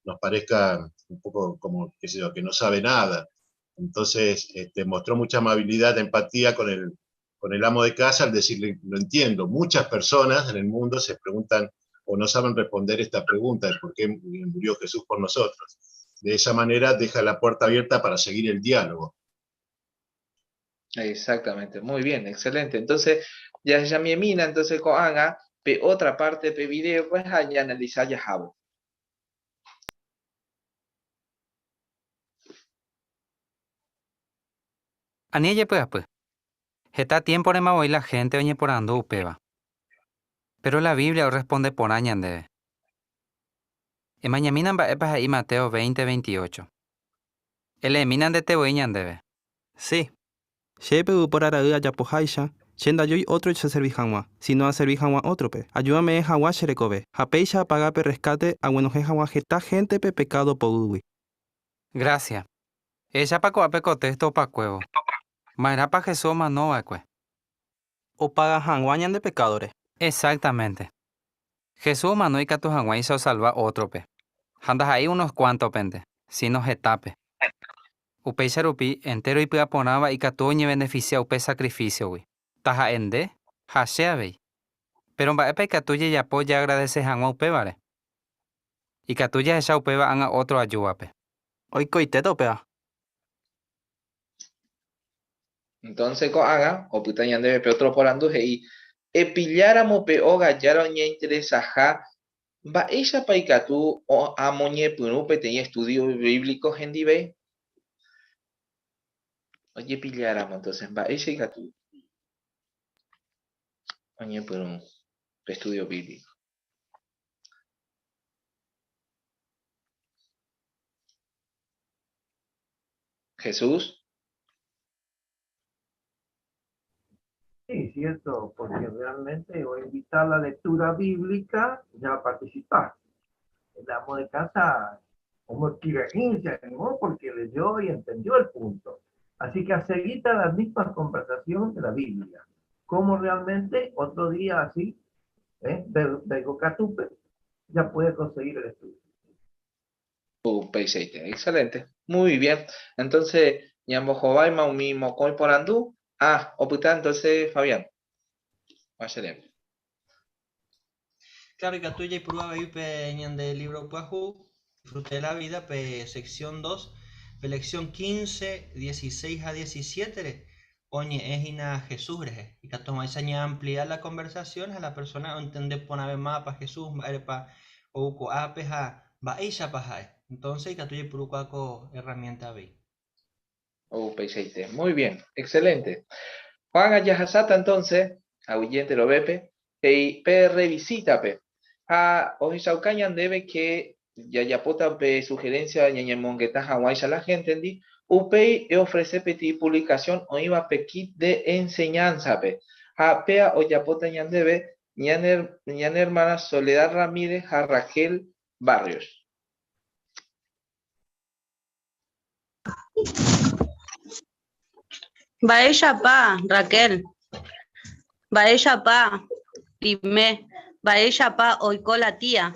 nos parezca un poco como, qué sé yo, que no sabe nada. Entonces, mostró mucha amabilidad, empatía con el amo de casa al decirle, lo entiendo. Muchas personas en el mundo se preguntan o no saben responder esta pregunta de por qué murió Jesús por nosotros. De esa manera deja la puerta abierta para seguir el diálogo. Exactamente, muy bien, excelente. Entonces, ya mi mina, entonces con haga, pe otra parte, pe video, pues allá analizar ya jabo. Anielle pues. Está tiempo de hoy la gente oye por ando upeva. Pero la Biblia responde por añande. En mañaminan va epas ahí Mateo 20:28. El eminan de te voy debe. Sí. Shepe por araúa ya pojaisha. Chenda yo y otro se servijanwa. Si no a servijanwa otro pe. Ayúdame jawa sherekobe. Japeisha paga pe rescate a buenos jawa jeta gente pe pecado poudui. Gracias. Ella pa coape cotesto pa cuevo. Maera pa Jesús no va cue. O paga janguañan de pecadores. Exactamente. Jesús mano y catu janguay hizo salva otro pe. Andas ahí unos cuantos pende. Si no jetape. Upei charupi entero y pega ponaba y catu ñe beneficia upe sacrificio wi. Taja ende, hashea vei. Pero va epe catu ye yapo ya agradece jangua upe vare. Y catu ya esa upe va anga otro ayuape. Hoy coiteto pea. Entonces con haga, o puta ya debe pe otro por anduje y epilláramos pe o gallaro ñe interesa ja. Va ella pa ikatu o amoñe punupe tenía estudios bíblicos en dive. Oye, pilláramos, entonces, va ella ikatu. Oye, por un estudio bíblico. Jesús. Sí, cierto, porque realmente voy a invitar a la lectura bíblica ya a participar. El amo de casa, como experiencia, ¿no? Porque leyó y entendió el punto. Así que a seguir las mismas conversaciones de la Biblia. Como realmente otro día así, Bego Catupe, ya puede conseguir el estudio. Excelente. Muy bien. Entonces, Ñambo Jobaima, un mismo coi por andú. O puta, entonces, Fabián. Váyale. Claro, que tuya y prueba ahí peñan del libro Puajú, Disfrute de la vida, sección 2, lección 15, 16 a 17. Oye, es ina Jesús, y que toma esa ampliar la conversación a la persona entender poner mapa Jesús, para o apeja, va ella paja. Entonces, que tuya y prueba con herramienta B. Muy bien, excelente. Juan Ayahasata, entonces, ahuyente lo vepe, y revisita pe. Hoy saucañan debe que yayapota pe sugerencia ñañemongueta Hawái a la gente entendí. Upei ofrece peti publicación o iba pe kit de enseñanza pe. Pea o yapota ñan debe ñan hermana Soledad Ramírez a Raquel Barrios. Baella pa, Raquel. Baella pa, Primé. Baella pa, oicó la tía.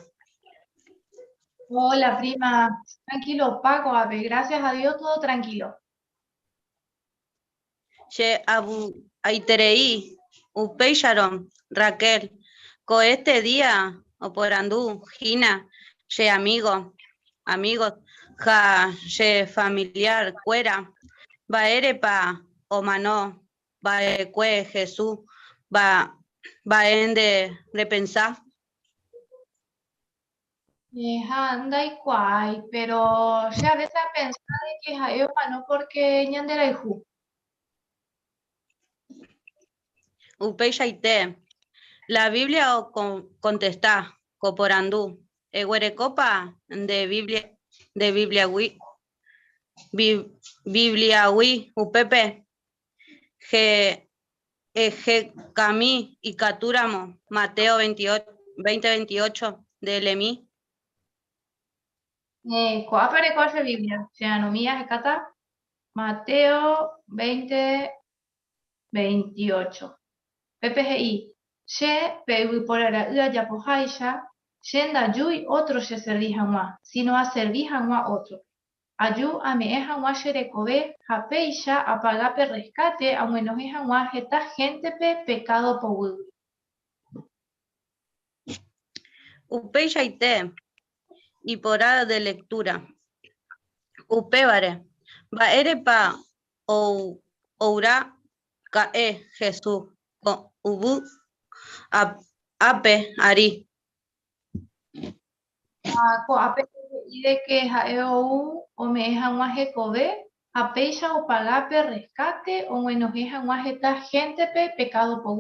Hola, prima. Tranquilo, Paco, Abe. Gracias a Dios, todo tranquilo. Che, abu, aitereí, upeillaron, Raquel. Co este día, o por andú, Gina, che, amigos, ja, che, familiar, cuera. Baere pa, o manó, baecue, Jesús, va en de pensar. Anda y cuay, pero ya a veces pensar de que es a no porque ñandera y ju. Upeillaite, la Biblia o contestá, coporandú, eguerecopa de de Bibliawi, Upepe, Cami y Catúramo, Mateo 20-28 de Lemí. ¿Cuál es la Biblia? Xenomías Hecata, Mateo 20-28. PPGI. She peui por ara ua yapojaisha, shenda yui otro se servijanwa, sino a servijanwa otro. Ayu a me ejanwa sherekobe, japeisha apagape rescate, a menos ejanwa jeta gente pe pecado po Upeya ite, y porada de lectura. Upébare, baere pa ou oura cae Jesús, con ubu ape ari. Ko ape de que jaeu o me ejanwa jekobe, apeisha o pagape rescate, o menos ejanwa jeta gente pe pecado po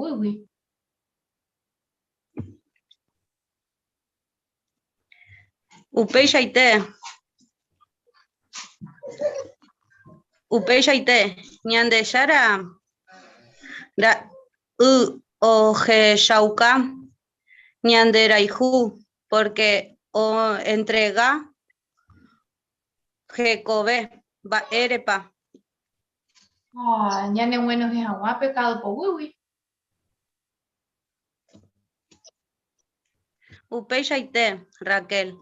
Upeya ite, ñandeshara o jeshauka ñanderaihu, porque o entrega jekobe va erepa. Ñane menos ejanwa pecado po Upeya ite, Raquel,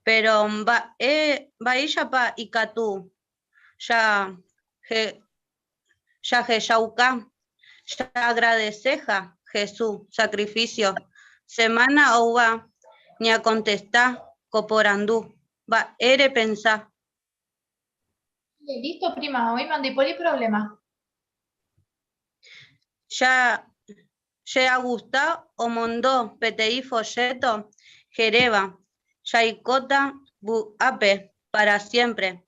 pero va ella pa ikatu. Ya Jeshauka, ya agradeceja Jesús, sacrificio. Semana o va, ni a contestar, coporandú, va, ere pensar. Listo, prima, hoy mandé por el problema. Ya gustado o mondó, PTI folleto, jereba, ya icota, bu ape, para siempre.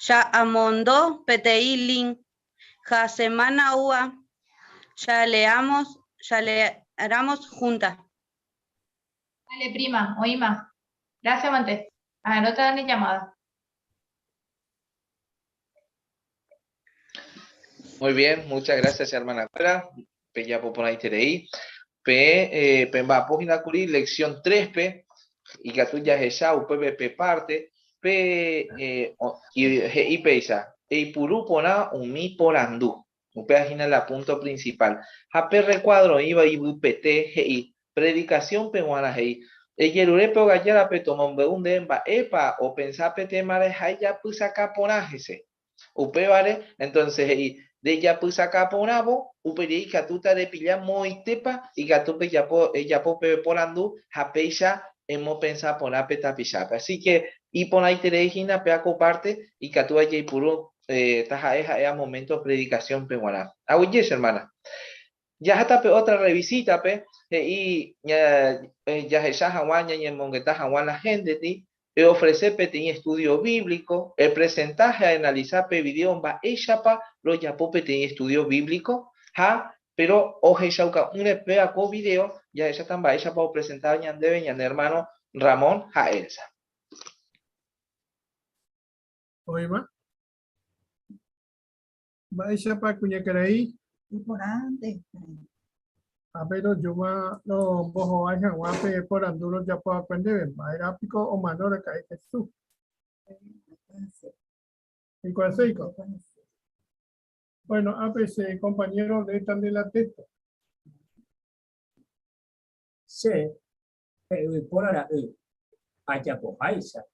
Ya amondó PTI link, ja semana ua, ya leamos juntas. Dale, prima, oíma. Gracias, Mante. No te dan ni llamada. Muy bien, muchas gracias, hermana Clara. Pe ya por ahí tereí. Pe va página curi lección 3 y que tú ya esa pe parte y peisa e puru pona un mi porandú. Página la punto principal. Hape recuadro iba y pt y predicación peguana hei. Yerure pe gallara pe tomon beun de epa o pensar pe tema de haya pues acá ponajese. Upe vale, entonces de ya pues acá ponabo, uperi que tú te de pillar muy tepa y que tú pe ya po pe porandú, hapeisha hemos pensado poner petapishapa. Así que y pon ahí terejina peaco parte y que tú allí puro taja es momento de predicación peguana. Yes, hermana. Ya hasta pe otra revisita pe y ya esa hawaña y en mongueta hawan la gente ti ofrecer pe estudio bíblico, el presentaje a analizar pe video va ella pa lo ya po pe estudio bíblico ha pero oje shauka un peaco video ya ella también ella para presentar ñandebe ñande hermano Ramón Jaelsa. Oima. Va ella para cuñacaray. Y por antes. Pero yo no bojo aja guape por andulo ya puedo aprender. Va era pico o manora cae Jesús. ¿Y cuál es? Bueno, APC, compañero de esta de la texto. Sí, pero por ahora, allá por Aisha,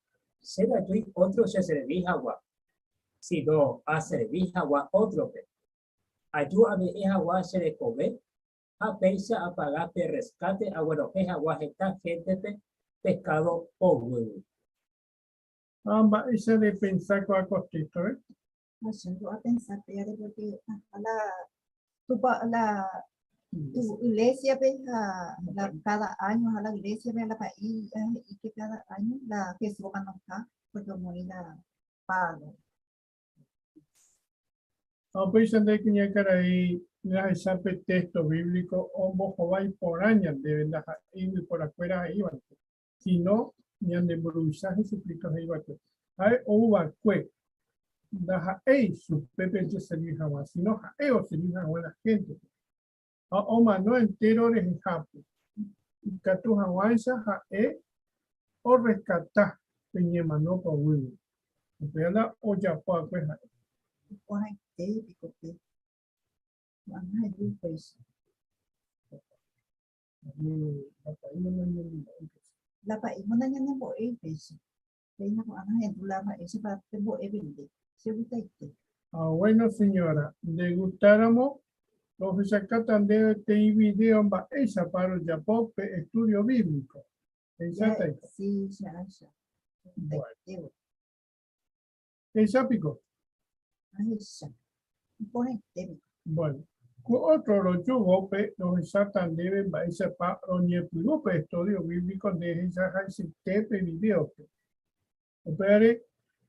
se da yo otro se servir agua. Si no, a servir agua otro que. Ayúdame es agua se le come, a peisa a pagar de rescate, a bueno, es agua esta gente de pescado o huevo. Amba, ese de pensar con acostito, ¿eh? No sé, yo a pensar, pero porque tu iglesia ve cada año a la iglesia ve a la país y que cada año la Jesús va a notar porque muy la pago. Pues de que caray la esa texto bíblico o bojo va por años de verdad y por afuera iban. Si no ñande mburuguicha Jesucristo heivakue. Ha'e ouvakue ndaha'éi chupe pejeservi hag̃ua, sino ha'e oservi hag̃ua la gente. Ha omano entero rehehápe. Ikatu hag̃uáicha ha'e orescata peñemanópa guýva. Upéva ojapo'akue ha'e. Ohaite pikope. Ma'ãhaju péicha. La país nañanembo'e péicha. Péina ko'ãrãhendu la país para tembo'e vende. Se gustaite. Ah, bueno, señora, le gustáramos los sacatandeo este video mba'éicha para el Japope estudio bíblico. Exacto. Sí, ya. Bueno. Pico. Bueno, otro lo chugope, los exactan deben baisa pa oñepugope estudio bíblico de esa tepe video. Opere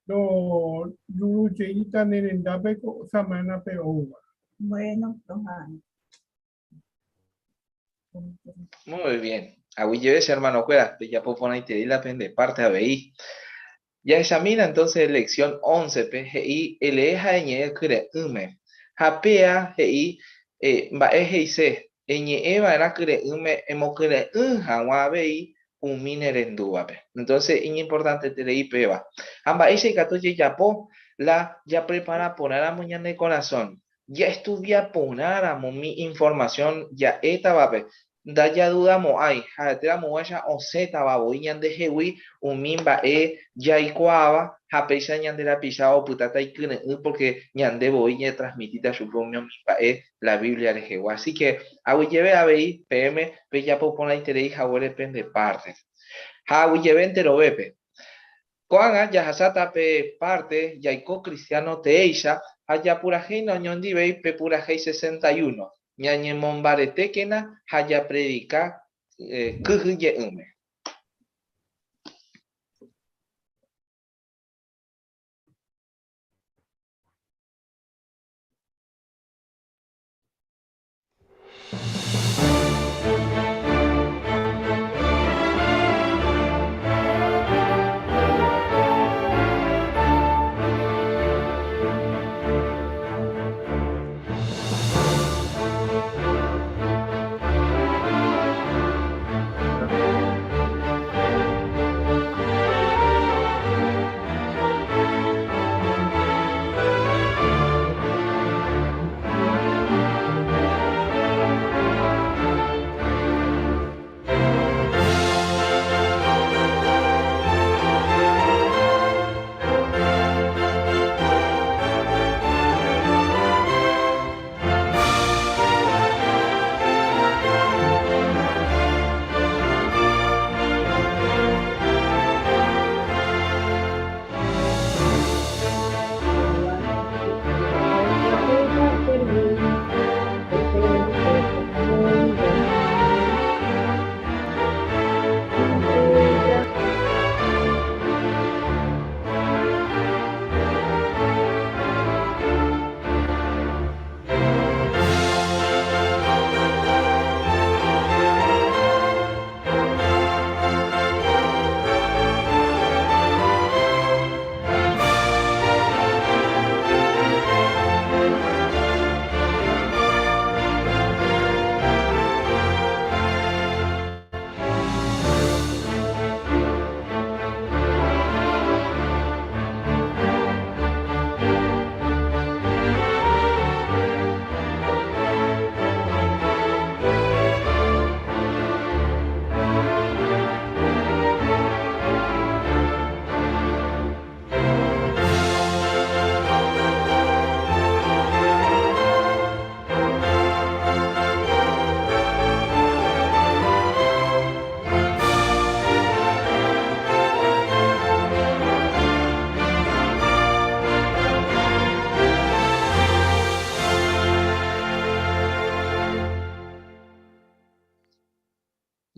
lo lucheita nerendape samana peova. Bueno, toma. Muy bien. Aguilleves, hermano, juega. Ya puedo poner y te di la pende parte a BI. Ya examina entonces lección 11, PGI, LEJA EñE KREUME. Japea, GI, BAEGIC, EñE EVA KREUME, EMO KREUJA, BI, UMINE RENDUAPE. Entonces, es importante te leí peba. Amba ese catoye yapo, la ya prepara poner a mañana de corazón. Ya estudia poner a mi información, ya etabape. Da ya dudamos, ay, jatera moya o zeta baboiñan de jewi, umimba ya ikuaba, japeisa ñande la pisao putata y porque ñande boiña transmitida su propio mimba la Biblia de Jehová. Así que, awi lleve a BI, PM, pe ya popona y tere hija depende parte. Awi lleve entero bepe. Coanga ya hasata pe parte, ya iko cristiano teisha, haya pura no ñondi bei pe pura 61. Ñañe mombare tekena haya predica kuhye ume.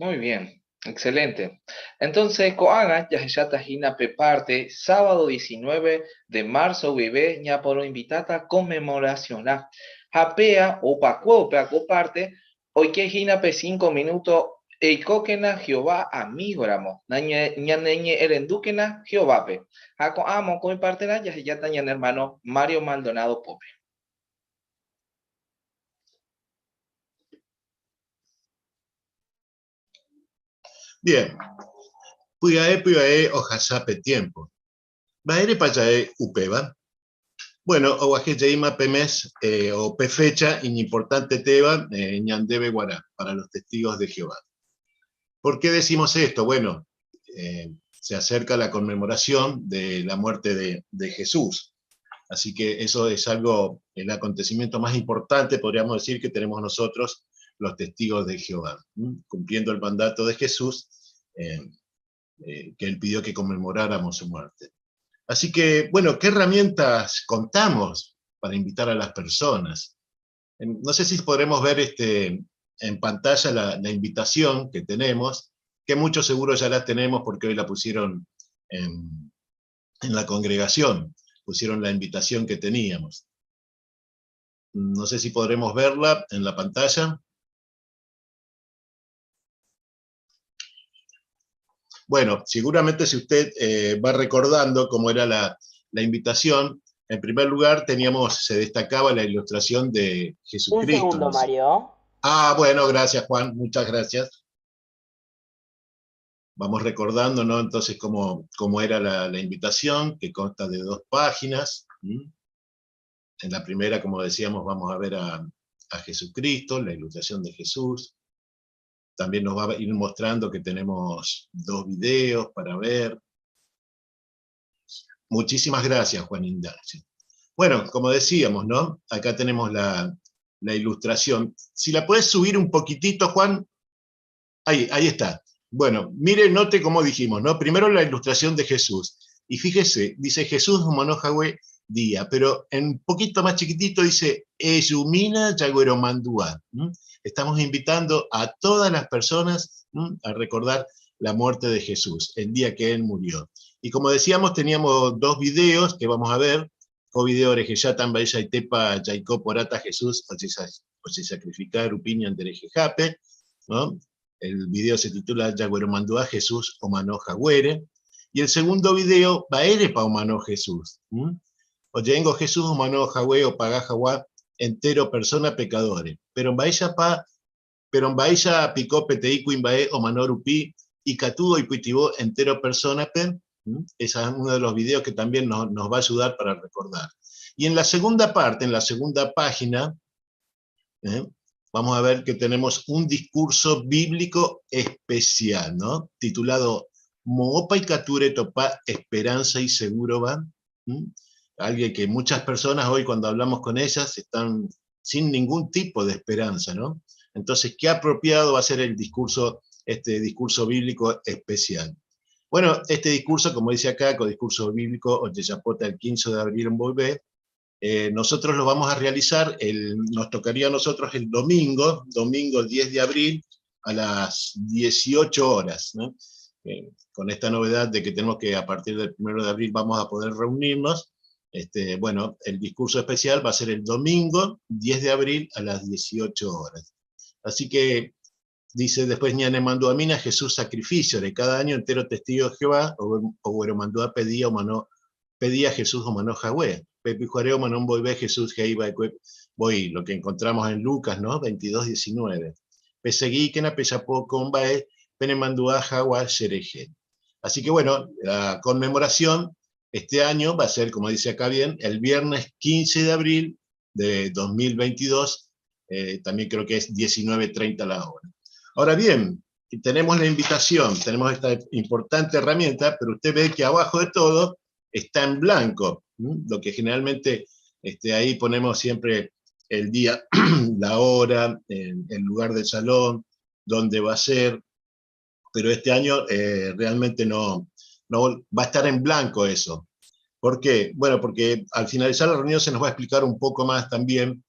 Muy bien, excelente. Entonces, Coaga, ya tajina pe parte, sábado 19 de marzo, vive, ya por invitada conmemoración. Japea o paco parte, hoy que jina pe 5 minutos, Eikokena Jehová amigoramo. Ñaneñe erendúkena Jehovápe. Jaco amo con partera ya tañan hermano Mario Maldonado Pope. Bien. Puyae ojasape tiempo. Baere payae upeba. Bueno, Oajeyaima Pemes o Pefecha, importante Teba, Ñandebe Guará, para los testigos de Jehová. ¿Por qué decimos esto? Bueno, se acerca la conmemoración de la muerte de Jesús. Así que eso es algo, el acontecimiento más importante, podríamos decir, que tenemos nosotros, los testigos de Jehová, cumpliendo el mandato de Jesús, que él pidió que conmemoráramos su muerte. Así que, bueno, ¿qué herramientas contamos para invitar a las personas? No sé si podremos ver en pantalla la invitación que tenemos, que muchos seguro ya la tenemos porque hoy la pusieron en la congregación, pusieron la invitación que teníamos. No sé si podremos verla en la pantalla. Bueno, seguramente si usted va recordando cómo era la invitación, en primer lugar se destacaba la ilustración de Jesucristo. Un segundo, Mario. Ah, bueno, gracias Juan, muchas gracias. Vamos recordando, ¿no? Entonces cómo era la invitación, que consta de 2 páginas. En la primera, como decíamos, vamos a ver a Jesucristo, la ilustración de Jesús. También nos va a ir mostrando que tenemos 2 videos para ver. Muchísimas gracias, Juan Ignacio. Bueno, como decíamos, ¿no? Acá tenemos la ilustración. Si la puedes subir un poquitito, Juan. Ahí está. Bueno, mire, note cómo dijimos, ¿no? Primero la ilustración de Jesús. Y fíjese, dice Jesús Monojahue día, pero en un poquito más chiquitito dice Eyumina Yagueromandúa. Estamos invitando a todas las personas a recordar la muerte de Jesús, el día que él murió. Y como decíamos, teníamos 2 videos que vamos a ver. O video Orejeyatan Baella y Tepa Yaicó Porata Jesús, o se sacrificar Upinian Derejejape, ¿no? El video se titula Yagueromandúa Jesús Omano Jagüere. Y el segundo video, Baere pa Omano Jesús. Oyengo Jesús Omano Jagüe o Pagajaguá entero persona pecadores. Pero en Baella picó Peteicu Imbae o Manorupi y Catudo y Puitibó entero persona pen. Ese es uno de los videos que también nos va a ayudar para recordar. Y en la segunda parte, en la segunda página, vamos a ver que tenemos un discurso bíblico especial, ¿no? Titulado Moopa y Cature Topa Esperanza y Seguro va. Alguien que muchas personas hoy cuando hablamos con ellas están sin ningún tipo de esperanza, ¿no? Entonces, qué apropiado va a ser el discurso, este discurso bíblico especial. Bueno, este discurso, como dice acá, con discurso bíblico, Oyeyapota el 15 de abril en Volvé, nosotros lo vamos a realizar, nos tocaría a nosotros el domingo 10 de abril, a las 18 horas, ¿no? Con esta novedad de que tenemos que a partir del 1 de abril vamos a poder reunirnos. Bueno, el discurso especial va a ser el domingo 10 de abril a las 18 horas. Así que, dice después Ñane mandó a Mina Jesús sacrificio de cada año entero testigo de Jehová, o bueno, mandó a pedía Jesús o manó Jahue. Pepi Juareo manón voy Jesús que iba voy, lo que encontramos en Lucas, ¿no? 22:19. Peseguí que na pesapó combae penemandúa Jahua Shereje. Así que bueno, la conmemoración este año va a ser, como dice acá bien, el viernes 15 de abril de 2022, también creo que es 19:30 la hora. Ahora bien, tenemos la invitación, tenemos esta importante herramienta, pero usted ve que abajo de todo está en blanco, lo que generalmente ahí ponemos siempre el día, la hora, el lugar del salón, dónde va a ser, pero este año realmente no va a estar en blanco eso. ¿Por qué? Bueno, porque al finalizar la reunión se nos va a explicar un poco más también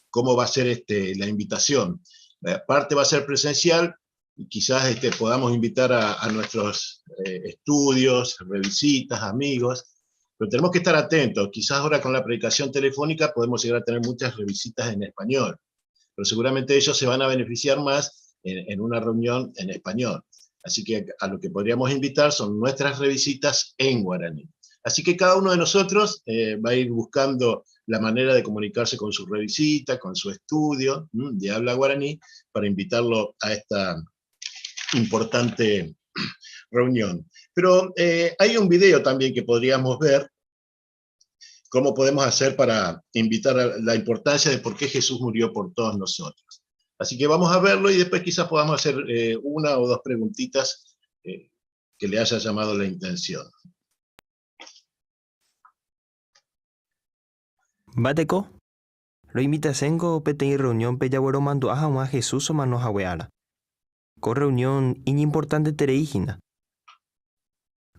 cómo va a ser la invitación. La parte va a ser presencial, y quizás podamos invitar a nuestros estudios, revisitas, amigos, pero tenemos que estar atentos. Quizás ahora con la predicación telefónica podemos llegar a tener muchas revisitas en español, pero seguramente ellos se van a beneficiar más en una reunión en español. Así que a lo que podríamos invitar son nuestras revisitas en guaraní. Así que cada uno de nosotros va a ir buscando la manera de comunicarse con su revisita, con su estudio de habla guaraní, para invitarlo a esta importante reunión. Pero hay un video también que podríamos ver, cómo podemos hacer para invitar a la importancia de por qué Jesús murió por todos nosotros. Así que vamos a verlo y después quizás podamos hacer una o dos preguntitas que le haya llamado la intención. Bateko, lo invitasengo pete reunión peyabuero mando a Jesús o manos aweara. Con reunión importante tereígina.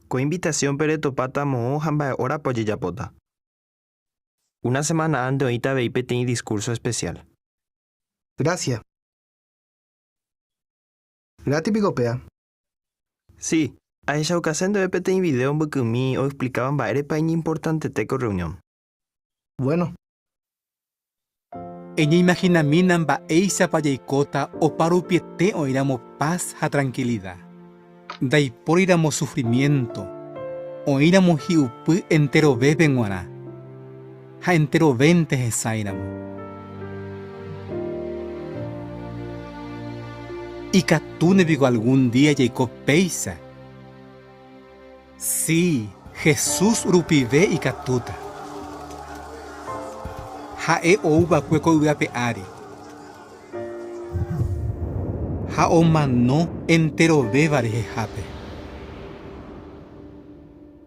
Con invitación pereto pata mo hamba hora poyeyapota. Una semana antes ahorita veí pete discurso especial. Gracias. ¿La típico pea? Sí, a esa ocasión de pete en video en Bukumi o explicaban va pañi importante teco reunión. Bueno. Ella imagina minan ba eisa payaikota o parupiete o iramos paz a tranquilidad. Dai por iramos sufrimiento o iramos hiupu entero bebe guaná. Ha entero vente esairamo. Y catune digo algún día Jacob peisa. Sí, Jesús rupive y catuta. Ha e ouba cueco uape ari. Ha o mano entero bebare jejape.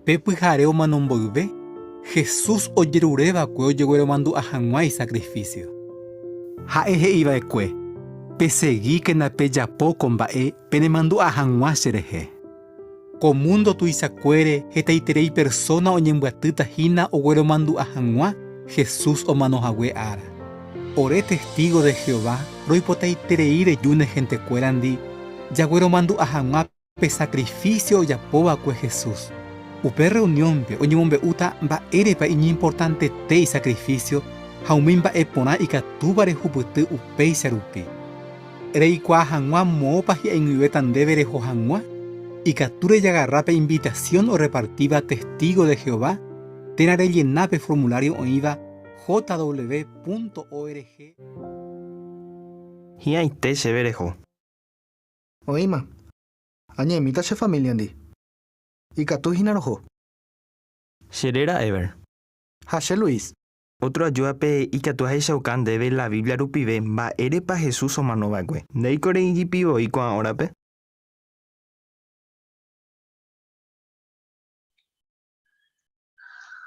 Pepu jare o manon volve. Jesús oyerureba cueo lleguero mandu a janguay sacrificio. Ha eje iba e cue. Pesegui que na peya poco mbae pene mandu a janguá xereje. Comundo tu isacuere hetaiterei persona oñembuatýta hína oguero mandu a janguá Jesús o manojague ara. Ore testigo de Jehová, roipotaiterei rejune gente cuerandi, yaguero mandu a janguá pe sacrificio yapoba cue Jesús. Upe reunión pe oñemombe uta mba'ére pa iñi importante te y sacrificio, haumimba epona y catúbare juputy upei sarupi. Reikua janguá mopa hi en tan debere jo janguá, y capture y agarrape invitación o repartiva testigo de Jehová, tenare llenape formulario o iba jw.org. Hiai te severejo. Oima, añemita se familia andi. Y catu hinarojo. Sherera Ever. Hashe Luis. Otro ayúdape y que tú has shaukan debe la Biblia rupive va ere pa Jesús o manovagüe. Neikore y pivo y con ahora pe.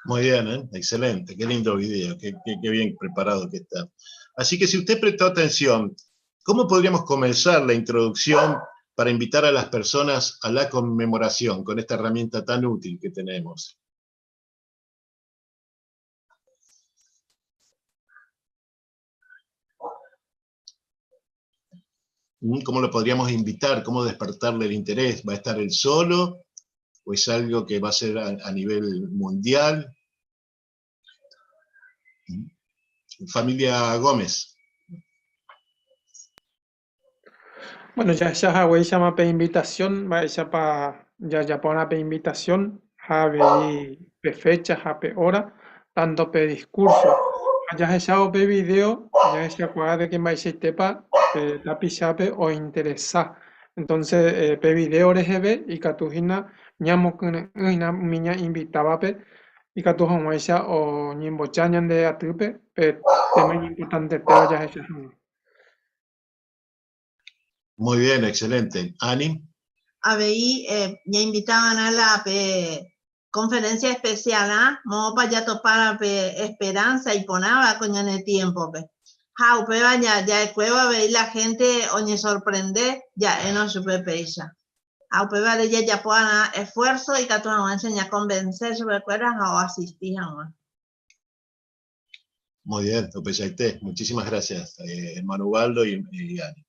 Muy bien, excelente, qué lindo video, qué bien preparado que está. Así que si usted prestó atención, ¿cómo podríamos comenzar la introducción para invitar a las personas a la conmemoración con esta herramienta tan útil que tenemos? ¿Cómo lo podríamos invitar? ¿Cómo despertarle el interés? ¿Va a estar él solo? ¿O es algo que va a ser a nivel mundial? Familia Gómez. Bueno, ya Hawaii llama pe invitación, va ella pa ya pone pe invitación, habe pe fecha, habe hora, tanto pe discurso. Ya ella pe video, ya ella juega de que va ese tepa, la pichape o interesa. Entonces, pe video RGB y catujina ñamo una miña invitaba pe y catuja ella o ñimbo chañan de atupe, pe tema importante pero ya ella. Muy bien, excelente. Ani. ABI ya invitaban a la conferencia especial, mo para ya topar esperanza y ponaba coño en el tiempo jau peba ya cueva veis la gente oñe sorprende ya no supe peisa jau peba de ya puedan esfuerzo y que tú nos enseña a convencer sobre cueras o asistir a. Muy bien, muchísimas gracias, Manubaldo y Ani.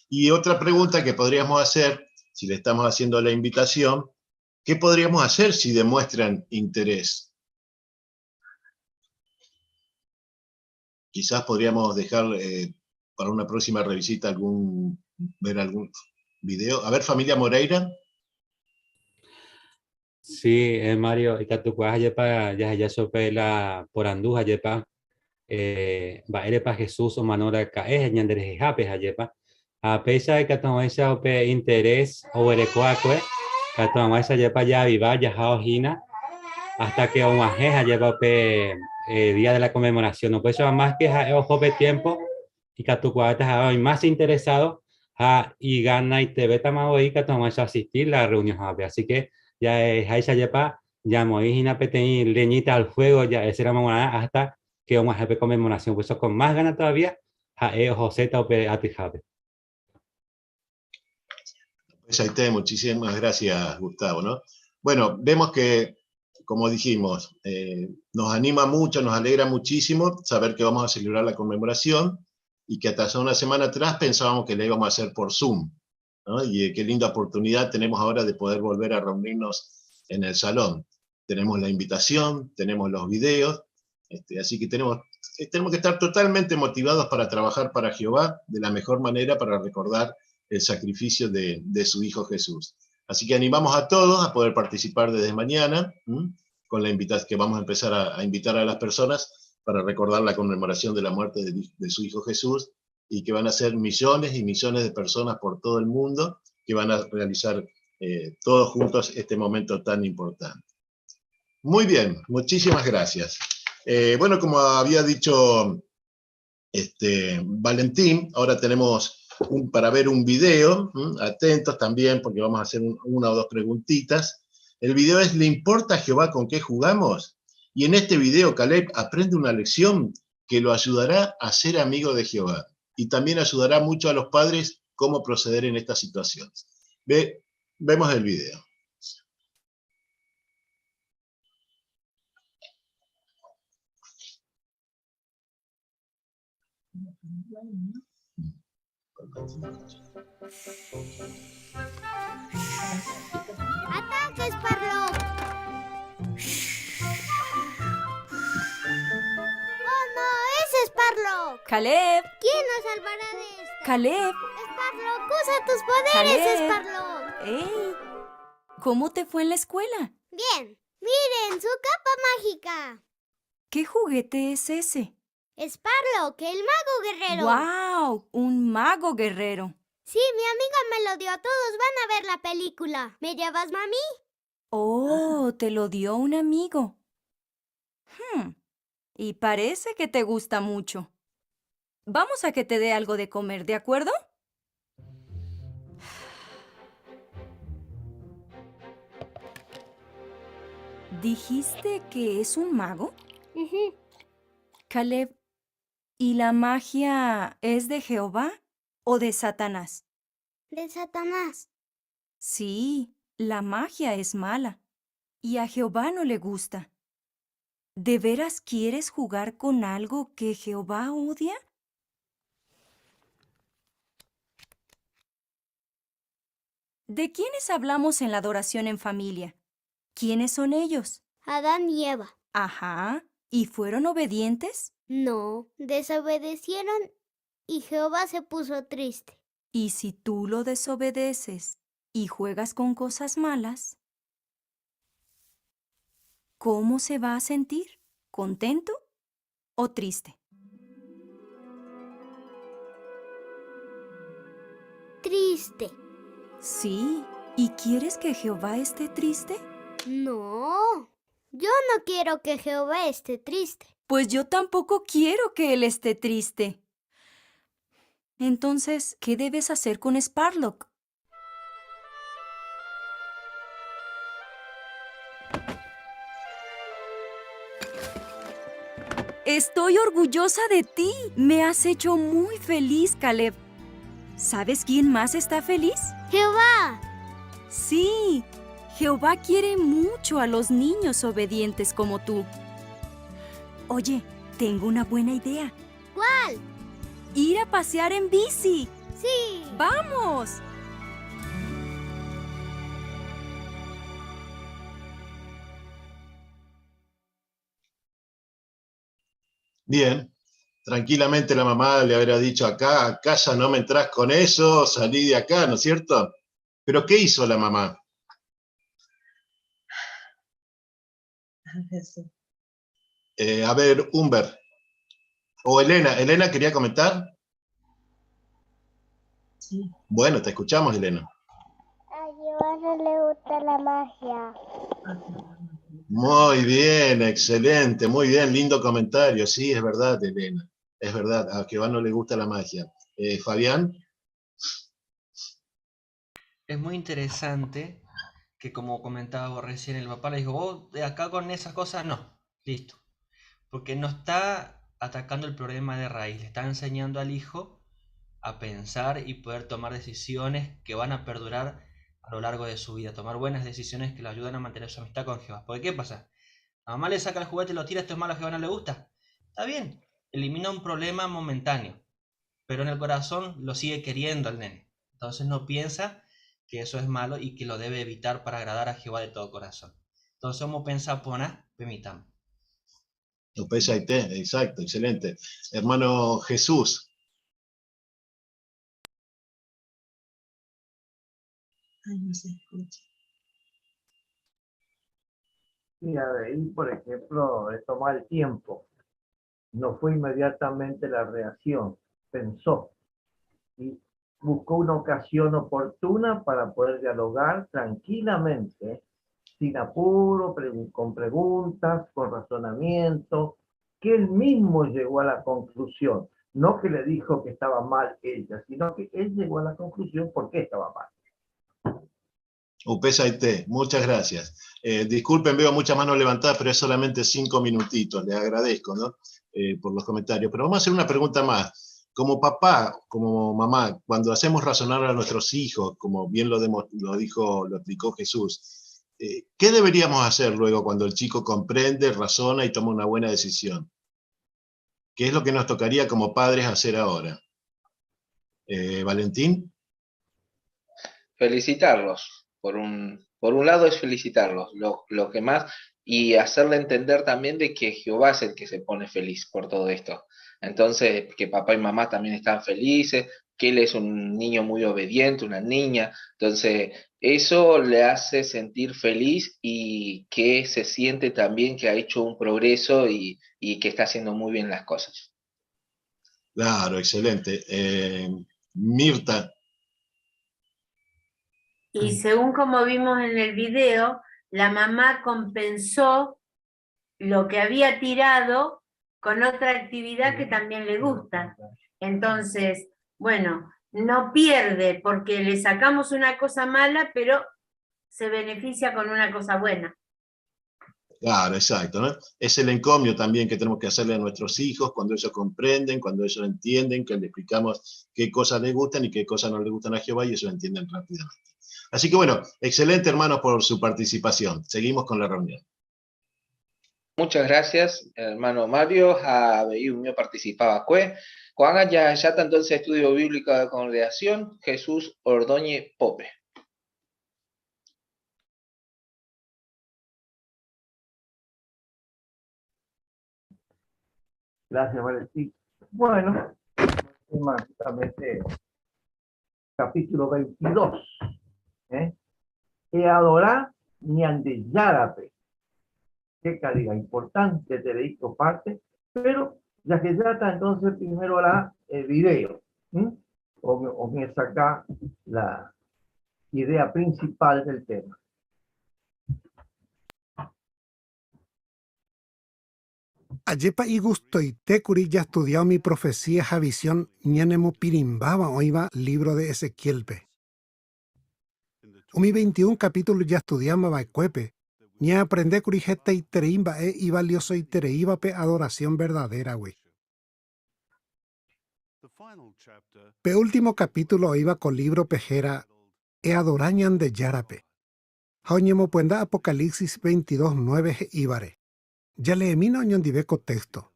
Y otra pregunta que podríamos hacer, si le estamos haciendo la invitación, ¿qué podríamos hacer si demuestran interés? Quizás podríamos dejar para una próxima revisita algún ver algún video. A ver, familia Moreira. Sí, Mario, y Catucuas, Ayepa, ya sopela por Andús, Ayepa, va Erepa Jesús o Manora Cae, Ñanderes Japes, Ayepa, a pesar de que esa ope interés o Erecuacue, Catuamaisa, Ayepa ya viva, ya jaojina, hasta que un ajeja Ayepa ope día de la conmemoración, no puede ser más que ojo de tiempo, y Catucuas hay más interesado, y gana y te ve tamado y Catuamaisa asistir a la reunión, así que ya es Aisha Yepa, ya Moijina Petení, leñita al fuego, ya ese era mamá hasta que vamos a hacer conmemoración, pues eso con más ganas todavía, José Taupe Atijabe. Pues muchísimas gracias, Gustavo, ¿no? Bueno, vemos que, como dijimos, nos anima mucho, nos alegra muchísimo saber que vamos a celebrar la conmemoración y que hasta hace una semana atrás pensábamos que la íbamos a hacer por Zoom, ¿no? Y qué linda oportunidad tenemos ahora de poder volver a reunirnos en el salón. Tenemos la invitación, tenemos los videos, así que tenemos que estar totalmente motivados para trabajar para Jehová de la mejor manera para recordar el sacrificio de su Hijo Jesús. Así que animamos a todos a poder participar desde mañana, con la invitación que vamos a empezar a invitar a las personas para recordar la conmemoración de la muerte de su Hijo Jesús, y que van a ser millones y millones de personas por todo el mundo que van a realizar todos juntos este momento tan importante. Muy bien, muchísimas gracias. Bueno, como había dicho Valentín, ahora tenemos para ver un video, atentos también porque vamos a hacer una o dos preguntitas. El video es ¿Le importa a Jehová con qué jugamos? Y en este video Caleb aprende una lección que lo ayudará a ser amigo de Jehová. Y también ayudará mucho a los padres cómo proceder en estas situaciones. Vemos el video. ¡Ataque, Sparlock! ¡Oh, no! ¡Es Sparlock! ¡Caleb! ¿Quién nos salvará de esto? ¡Caleb! ¡Sparlock, usa tus poderes, ¡Caleb! Sparlock! ¡Ey! ¿Cómo te fue en la escuela? Bien. Miren, su capa mágica. ¿Qué juguete es ese? Sparlock, el mago guerrero. ¡Wow! Un mago guerrero. Sí, mi amiga me lo dio. Todos van a ver la película. ¿Me llevas, mami? Oh, te lo dio un amigo. Y parece que te gusta mucho. Vamos a que te dé algo de comer, ¿de acuerdo? ¿Dijiste que es un mago? Caleb, ¿y la magia es de Jehová o de Satanás? De Satanás. Sí, la magia es mala y a Jehová no le gusta. ¿De veras quieres jugar con algo que Jehová odia? ¿De quiénes hablamos en la adoración en familia? ¿Quiénes son ellos? Adán y Eva. Ajá. ¿Y fueron obedientes? No, desobedecieron y Jehová se puso triste. Y si tú lo desobedeces y juegas con cosas malas, ¿cómo se va a sentir? ¿Contento o triste? Triste. Sí. ¿Y quieres que Jehová esté triste? No, yo no quiero que Jehová esté triste. Pues yo tampoco quiero que él esté triste. Entonces, ¿qué debes hacer con Sparlock? Estoy orgullosa de ti. Me has hecho muy feliz, Caleb. ¿Sabes quién más está feliz? ¡Jehová! Sí, Jehová quiere mucho a los niños obedientes como tú. Oye, tengo una buena idea. ¿Cuál? Ir a pasear en bici. Sí. ¡Vamos! Bien, Tranquilamente la mamá le habría dicho, acá a casa no me entras con eso, salí de acá, ¿no es cierto? Pero ¿qué hizo la mamá? A ver, Humber. O Elena quería comentar. Sí. Bueno, te escuchamos, Elena. A Jehová no le gusta la magia. Muy bien, excelente, muy bien, lindo comentario. Sí, es verdad, Elena, es verdad, a Jehová no le gusta la magia. Fabián. Es muy interesante que, como comentaba vos recién, el papá le dijo, vos de acá con esas cosas no, listo. Porque no está atacando el problema de raíz, le está enseñando al hijo a pensar y poder tomar decisiones que van a perdurar a lo largo de su vida, tomar buenas decisiones que lo ayudan a mantener su amistad con Jehová. Porque ¿qué pasa? La mamá le saca el juguete y lo tira, esto es malo, a Jehová no le gusta. Está bien, elimina un problema momentáneo, pero en el corazón lo sigue queriendo al nene. Entonces no piensa que eso es malo y que lo debe evitar para agradar a Jehová de todo corazón. Entonces, como pensa pona, permitamos. Exacto, excelente. Hermano Jesús. Ay, no se escucha. Mira, de ahí, por ejemplo, de tomar el tiempo. No fue inmediatamente la reacción, pensó y buscó una ocasión oportuna para poder dialogar tranquilamente, sin apuro, con preguntas, con razonamiento, que él mismo llegó a la conclusión. No que le dijo que estaba mal ella, sino que él llegó a la conclusión por qué estaba mal. Upesaite, muchas gracias. Disculpen, veo muchas manos levantadas, pero es solamente 5 minutitos, les agradezco, ¿no? Por los comentarios. Pero vamos a hacer una pregunta más. Como papá, como mamá, cuando hacemos razonar a nuestros hijos, como bien lo explicó Jesús, ¿qué deberíamos hacer luego cuando el chico comprende, razona y toma una buena decisión? ¿Qué es lo que nos tocaría como padres hacer ahora? ¿Valentín? Felicitarlos. Por un lado es felicitarlos, lo que más, y hacerle entender también de que Jehová es el que se pone feliz por todo esto. Entonces, que papá y mamá también están felices, que él es un niño muy obediente, una niña. Entonces, eso le hace sentir feliz y que se siente también que ha hecho un progreso y que está haciendo muy bien las cosas. Claro, excelente. Mirta. Y según como vimos en el video, la mamá compensó lo que había tirado con otra actividad que también le gusta. Entonces, bueno, no pierde porque le sacamos una cosa mala, pero se beneficia con una cosa buena. Claro, exacto, ¿no? Es el encomio también que tenemos que hacerle a nuestros hijos cuando ellos comprenden, cuando ellos entienden, que les explicamos qué cosas les gustan y qué cosas no les gustan a Jehová y ellos entienden rápidamente. Así que bueno, excelente hermanos por su participación. Seguimos con la reunión. Muchas gracias, hermano Mario. A mío participaba Juan ya entonces estudio bíblico de congregación, Jesús Ordóñez Pope. Gracias, Valentín. Bueno, justamente capítulo 22. E adorar ñande yárape. Qué calidad importante te dedico parte, pero ya que trata entonces primero la video. O me saca la idea principal del tema. Ayepa y gusto y tecuri ya estudiado mi profecía ja visión ñanemo pirimbaba oiba libro de Ezequielpe. Mi 21 capítulo ya estudiamos baecuepe. Ña aprende curi jeta y tereimba y valioso y tereiba pe adoración verdadera, güey. Pe último capítulo iba con libro pejera e adorañan de yarape. Jaoñemo puenda Apocalipsis 22:9 ibare. Ya le emino ñondibeco texto.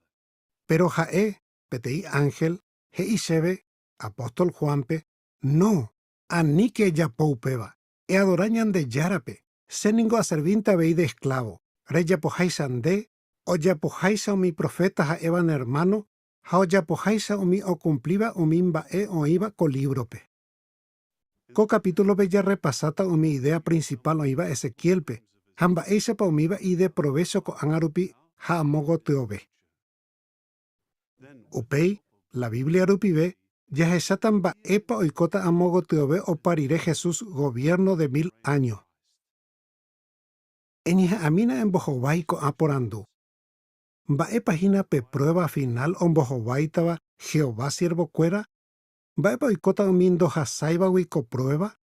Pero jae, petei ángel, he ishebe, apóstol Juanpe, no, anique ya poupeba, e adorañan de yarape, seningo a servinta vei de esclavo, re ya pojaisan de, o ya pojaisan mi profeta ja evan hermano, Haoya pojaisa umi o cumpliva umimba o iba con librope. Co capítulo be ya repasata umi idea principal o iba Ezequielpe. Hamba eisa pa umiva ide provecho ko angarupi ha amogo teobe. Upei, la Biblia rupibe, ya jesatan ba epa oikota amogo teobe o parire Jesús gobierno de 1000 años. Enija amina en bohowai ko aporandu. Ba epa hina pe prueba final on bohowai taba Jehová siervo cuera. Ba epa oikota umindo hasaiba wiko prueba.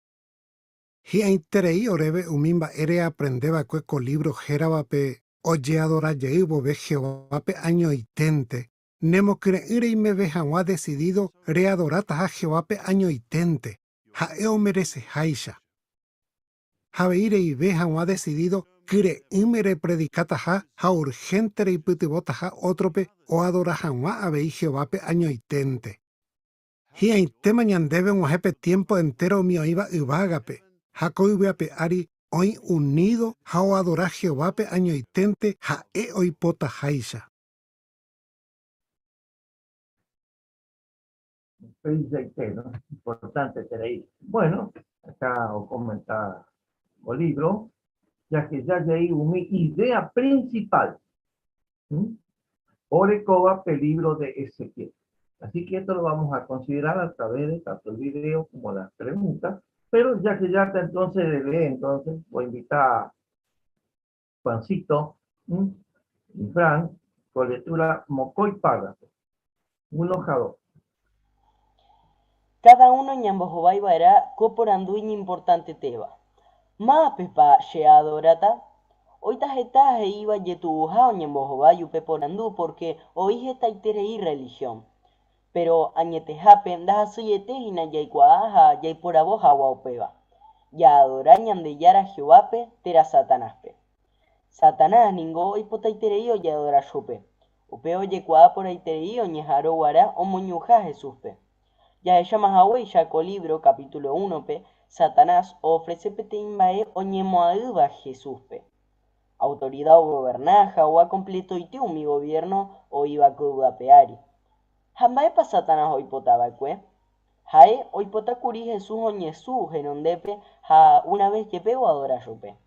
Hi ainterei orebe umimba ere aprendeba cueco libro jeraba pe oye adora yeibo ve Jehová pe año itente. Nemo creire y me vejanwa decidido readorata a Jehová pe año itente. Ha eo merece haisha. Jabeire y vejanwa decidido creimere predicata ha urgente re putibota ha otrope o adorajanwa abei Jehová pe año itente. Hi aintema ñandebe un jepe tiempo entero mi oiba ibagape. Jacoibeape ari hoy unido hao adorar Jehová pe año itente ha e hoy pota haisha. ¿No? Importante tener. Bueno, acá os comentar el libro, ya que ya hay una idea principal. Orecoba el libro de Ezequiel. Así que esto lo vamos a considerar a través de tanto el video como las preguntas. Pero ya que ya está entonces de lee, entonces voy a invitar a Juancito y Fran con lectura Mocoy Párrafo. Un hojador. Cada uno ñambojobai baera coporanduiñ importante teba. Ma pepa sheadorata. Oita jeta e iba yetubuja ñambojobai upeporandu porque hoy jeta iterei religión. Pero añetejape ndaja suyete hina yaikuaaja yaiporaboja waupeba. Ya adorañan de yara Jehovape tera Satanáspe. Satanás ningo ipotaitereio ya adora chupe. Upeo yaikuaa por aitereio ñejaro guara o moñuja Jesúspe. Ya ella mahawe yaco libro capítulo 1 pe Satanás ofrece peteimbae o ñemoaɨba Jesúspe. Autoridad o gobernaja o a completo itiu mi gobierno o iba peari. Hambae pa Satanás oipotabacue. Jae oipotakuri Jesús oñesú gerondepe ha una vez que pego adora yope.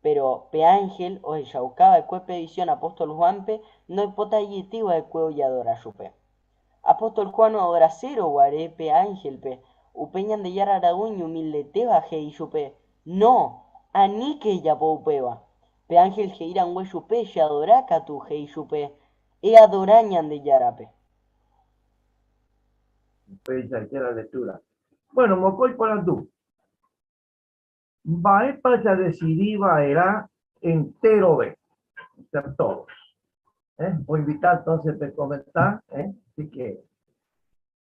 Pero pe ángel o yaucaba cue petición apóstol Juanpe no ipota yitiwa de cueo y adora yope. Apóstol Juan adora cero guare pe ángel pe upeñan de yara araguño humilde teba ge yupe. No, ani que ya poupeba. Pe ángel ge iran hue yupe y adora catu ge yupe. E adorañan de yarape. La lectura. Bueno, Mocoy Porandú. Baepa ya decidí era entero B. Todos. Voy a invitar entonces a comentar. Así que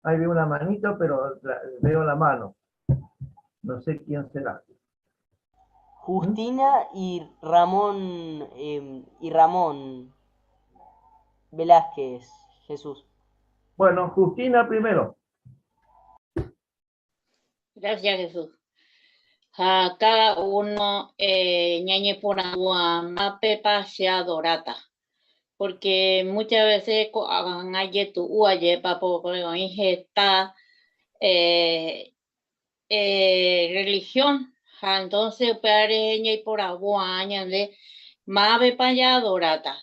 ahí veo una manito, pero veo la mano. No sé quién será. Justina y Ramón Velázquez, Jesús. Bueno, Justina primero. Gracias, Jesús. A cada uno ñañe por agua mape paseadorata. Porque muchas veces hagan aye tu uaye papo está religión. Entonces peareña y por agua añade mape paseadorata.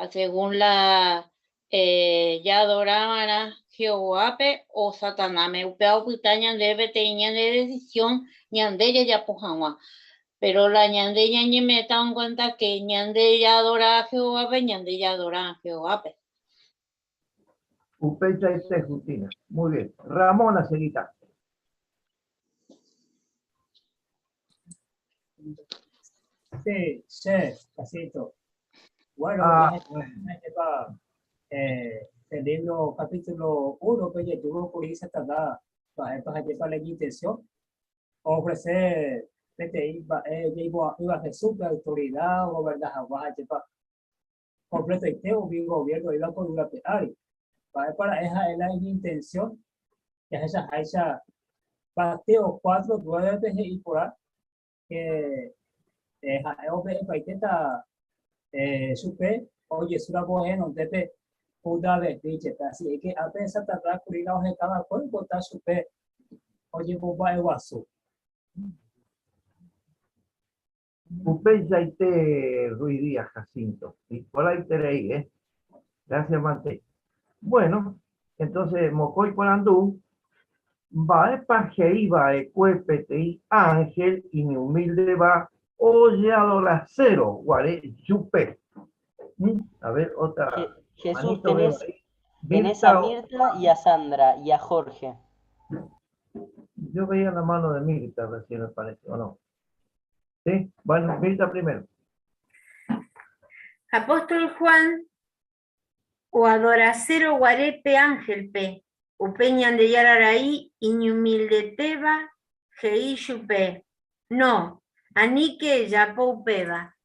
Según la ya adoraban a Jehovape o Satanás, me upeo puta ñande teña de decisión ñande ya pujanwa. Pero la ñande ñañe me está en cuenta que ñande ya adora a Jehovape, ñande ya adora a Jehovape. Upecha este Justina. Muy bien. Ramona seguita. Sí, casito. Bueno, el libro capítulo 1 pues ya tuvo por esa tada para la intención ofrecer iba Jesús de autoridad o verdad completo y tengo un gobierno iba con una peari para esa es la intención que esa Mateo 4:9 y por ahí que esa es para intenta supe oye es una mujer donde una vez dice así, es que a veces tendrá cuidado de cada cuerpo, está súper, oye, bomba de guaso. Upey Yaite Ruiz Díaz Jacinto. Y por ahí tenéis, Gracias, Mate. Bueno, entonces, Mocoy Porandú, va para Jeiba, Cuepete, Ángel, y mi humilde va, oye, adoracero, Guare, Yupe. A ver, otra. Jesús, manito veo tenés, ahí. tenés a Mirta, Mirta y a Sandra y a Jorge. yo veía la mano de Mirta recién, me parece, ¿o no? Sí, bueno, Mirta primero. Apóstol Juan, o adoracero guarepe ángelpe, upeñan de yararaí, iñumilde teba, geishupe. No, anique yapoupeba.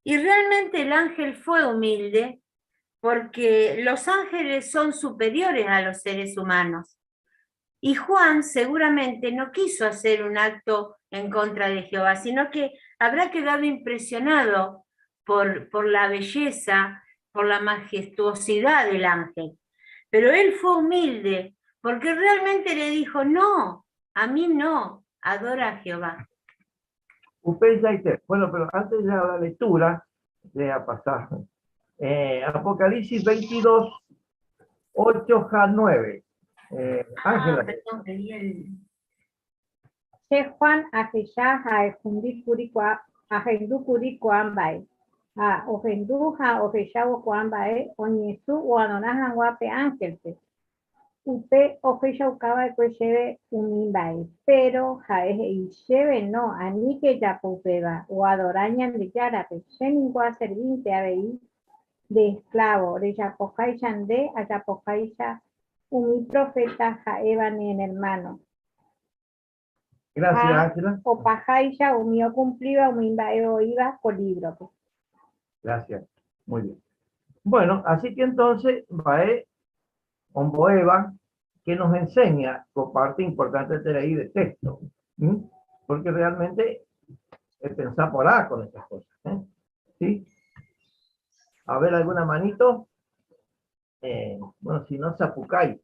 Y realmente el ángel fue humilde, porque los ángeles son superiores a los seres humanos. Y Juan seguramente no quiso hacer un acto en contra de Jehová, sino que habrá quedado impresionado por la belleza, por la majestuosidad del ángel. Pero él fue humilde, porque realmente le dijo, no, a mí no, adora a Jehová. Bueno, pero antes de la lectura, voy a pasar. Apocalipsis 22, 8 a 9. Ángela. Perdón, pedí el... Juan ajeya ha ejundi kurikwa ajendu kurikwa a ofendu ha ofeyawo kwambae oñesu o anonahan guape ángelpe upe ofeya ukaba kwecheve unimbae pero jaeje isheve no ani que ya popeba o adorañan de yarape sheningua serviente abei de esclavo de yapojaisha de a yapojaisha umi profeta jaevan en hermano. Gracias, Ángela. O pajaisha umio cumpliva umimbae iba con libro. Gracias. Muy bien. Bueno, así que entonces Bae Omboeva, que nos enseña por parte importante de ahí de texto, porque realmente es pensar por A con estas cosas. ¿Sí? A ver, ¿alguna manito? Bueno, si no, Zapucay.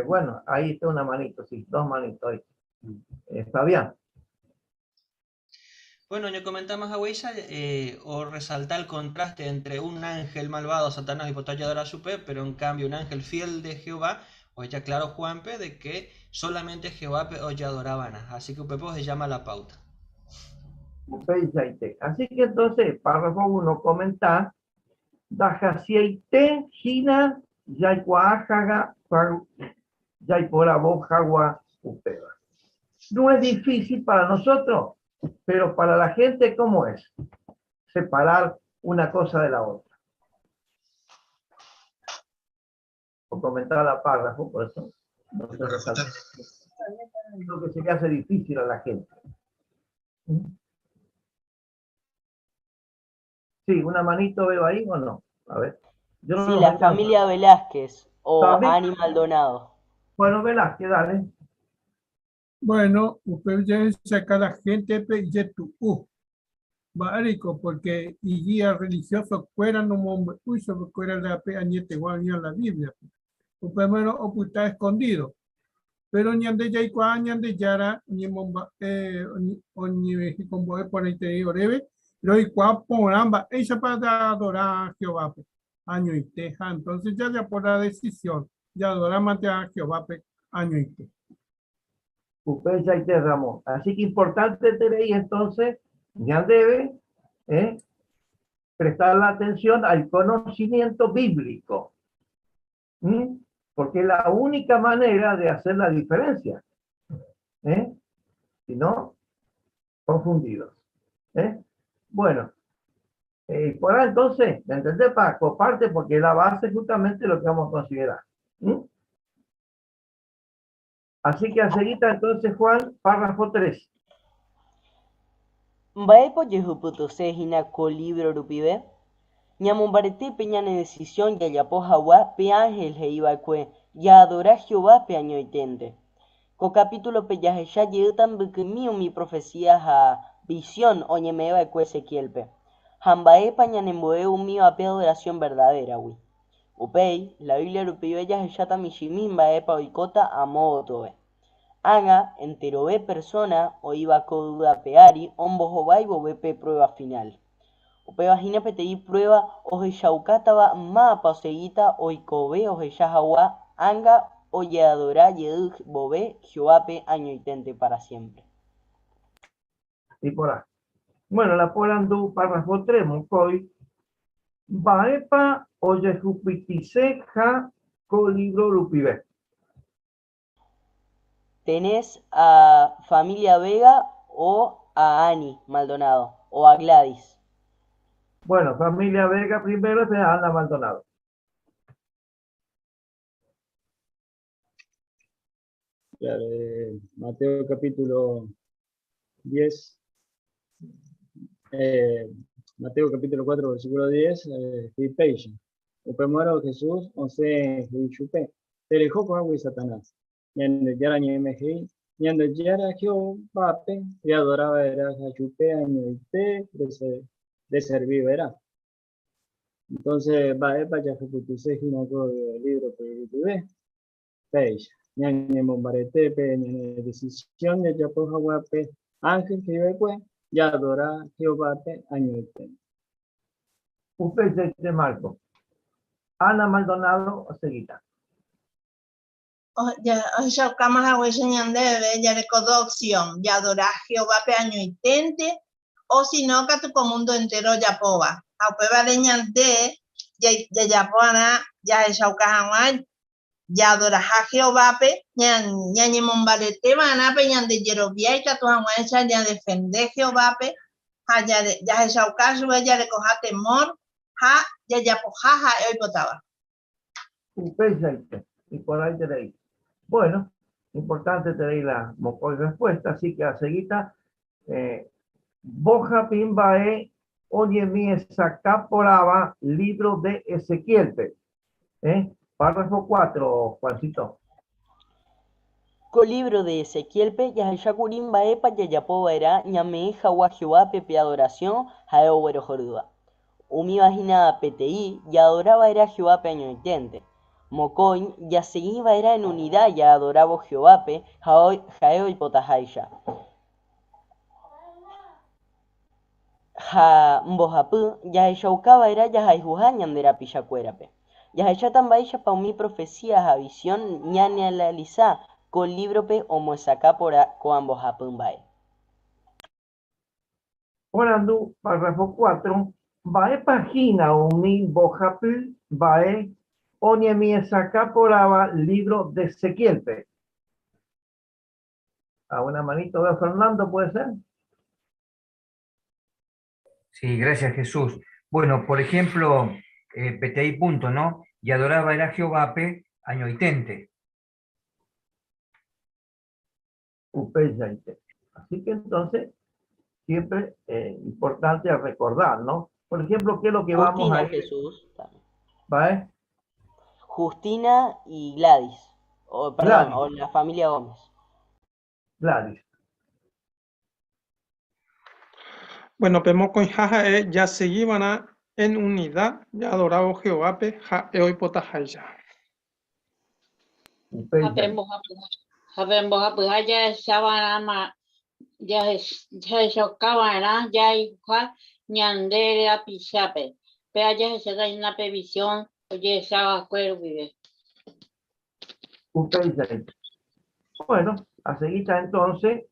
Bueno, ahí está una manito, sí, dos manitos ahí. Fabián. Bueno, yo comentamos a Huella o resaltar el contraste entre un ángel malvado, Satanás y potayador a su pe, pero en cambio un ángel fiel de Jehová, o ya claro Juanpe, de que solamente Jehová oye adoraban. Así que Pepo se llama la pauta. Así que entonces, párrafo 1, comenta, Dajasieite, Gina, Yaicuajaga, Yaiporabojagua, Upeba. No es difícil para nosotros, pero para la gente, ¿cómo es? Separar una cosa de la otra. O comentar la párrafo, por eso. No sé, lo que se le hace difícil a la gente. Sí, una manito veo ahí o no. A ver. Yo no Sí, la familia Velázquez o Ani Maldonado. Bueno, Velázquez, dale. Bueno, usted ya saca a la gente de tu marico, porque y guía religioso fuera no mombre uso fuera la añete guaña la Biblia. O primero o está escondido. Pero ñande ya y ñande yara ni momba ni como por ahí te digo breve, pero y por ambas ella para adorar a Jehová año y teja, entonces ya por la decisión ya adoramos a Jehová año y teja. Ramón. Así que importante tenéis entonces, ya debe prestar la atención al conocimiento bíblico, porque es la única manera de hacer la diferencia, si no, confundidos. Bueno, por ahí entonces, ¿me entendés? Para comparte, porque es la base justamente de lo que vamos a considerar. Así que a seguida entonces, Juan, párrafo 3. Vaepo yehuputo sejina colibro rupibe. Ñamombarete peñane decisión ya yapo Jaguá pe ángel heibacue ya adora Jehová pe año itente. Co capítulo pe ya yetan bukimiu mi profecía ha visión oñemeba cue Ezequiel pe. Jambae pañanemboe un mío ape adoración verdadera, wi. Upei, la Biblia rupió ella yata mishimimba epa oikota a modo tobe. Anga, entero ve persona, o iba coduda peari, ombo jobaibo bepe prueba final. Upe vagina PTI prueba ojeyaukataba ma paseguita oikobe ojeyajawa anga oyadora yedug bobe Jehoape año itente para siempre. Y por ahí. Bueno, la polandu párrafo 3, mokoi. Baepa oye jupitiseja co libro rupibe. Tenés a familia Vega o a Ani Maldonado o a Gladys. Bueno, familia Vega primero es Ana Maldonado. Claro, Mateo capítulo 10, Mateo capítulo 4, versículo 10, Filipeisha. Upe muero Jesús, o se chupe. Te dejó con agua y Satanás. Ñande yara ñemeji, ñande yara Jehovape, y adoraba era Jachupe, añoite, de servir verá. Entonces, va ya Juputuse, Ginaco, el libro que tuve, Peisha. Ñane Mombarete, ñane decisión de Yapo Jaguape, ángel que vive pues, y adora Jehovape, añoite. Usted de Marco. Ana Maldonado, seguida. Ya cámara hueseñan debe, ya recodoxión, ya adora Jehovape año itente, o si no, que tu mundo entero ya poba. A prueba de ñante, ya pona, ya es aucajamal, ya adora Jehovape, ya ni mombalete, van a peñan de Jerovia y que tu amuecha ya defende Jehovape, ya es aucajo, ya recoja temor, ya pojaja, hoy votaba. Y por ahí tenéis. Bueno, importante tenéis la mocoy respuesta, así que a seguida, Boja Pimbae, oye mi sacaporaba, libro de Ezequiel. Párrafo 4, Juancito. Con libro de Ezequiel pe yahayakurim baepa yayapo era ñame jawa Jehová pepe adoración jaeo güero joruda. Umi vagina PTI ya adoraba era Jehová pe año itente. Mocoin ya seguiba era en unidad ya adoraba Jehová pe jaeo y potajaisha. Ja mbojapu ya shaukaba era ya jaijujañan de la pichacuerape. Ya tambaisha pa mi profecía a visión ñane alisa con libro pe homo saca por coambo japumbae. Orando, párrafo 4, bae página o mi bojapu, bae onie mi saca poraba, libro de Ezequiel. A una manito de Fernando, ¿puede ser? Sí, gracias Jesús. Bueno, por ejemplo, PTI punto, ¿no? Y adoraba era Jehovape, año itente. Así que entonces, siempre importante recordar, ¿no? Por ejemplo, ¿qué es lo que Justina, vamos a ir? Jesús. ¿Vale? Justina y Gladys. O, perdón, Gladys. o la familia Gómez. Gladys. Bueno, vemos con jaja ya seguían en unidad, ya adoraba Jehovape, ja hoy potajaya. Habemos a ya sabana ya shokabana ya igual ñandere a pichape. Pero ya se da una previsión, oye, estaba acuerdo vive. Bueno, a seguir entonces,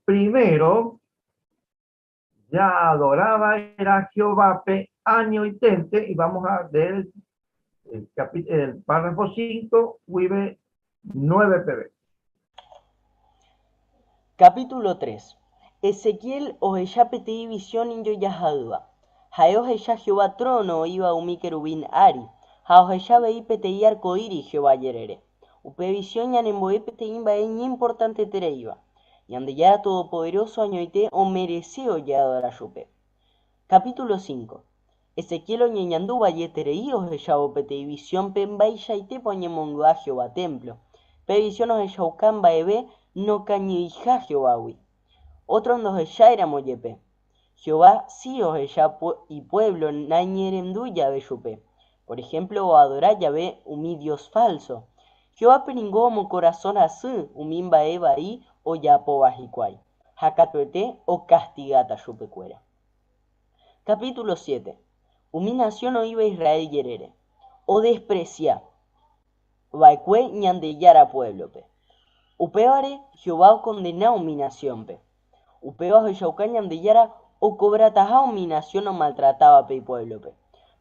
primero, ya adoraba era Jehovape, año itente, y vamos a ver el párrafo 5, vive 9 pb. Capítulo 3. Ezequiel ojeya peti visión inyo yahaduba. Jae ojeya Jehová trono iba umi querubín ari. Ja ojeya vei peti arcoíris Jehová yerere. Upe visión yanemboe peti imba en importante tereiva. Yande ya todopoderoso añoite o mereceo ya adora yupe. Capítulo 5. Ezequiel oñeñandu valle terei ojeya o peti visión pemba y yaite poñemongo a Jehová templo. Pe visión ojeya ucamba ebe no cañija Jehová. Otro no ya era moyepe. Jehová sí os ella y pueblo nañeremduya beyupe. Por ejemplo, adorar Yahvé mi Dios falso. Jehová peringó mo corazón así, umimba eva ahí o yapo bajicuay. Jacatuete o castigata yupecuera. Capítulo 7. Umi nación o iba Israel yerere. O desprecia. Baicue ñandeyara pueblo pe. Upeare Jehová condenado mi nación pe. Upebajo yauca ñandeyara o cobrataja mi nación o maltrataba pe pueblo pe.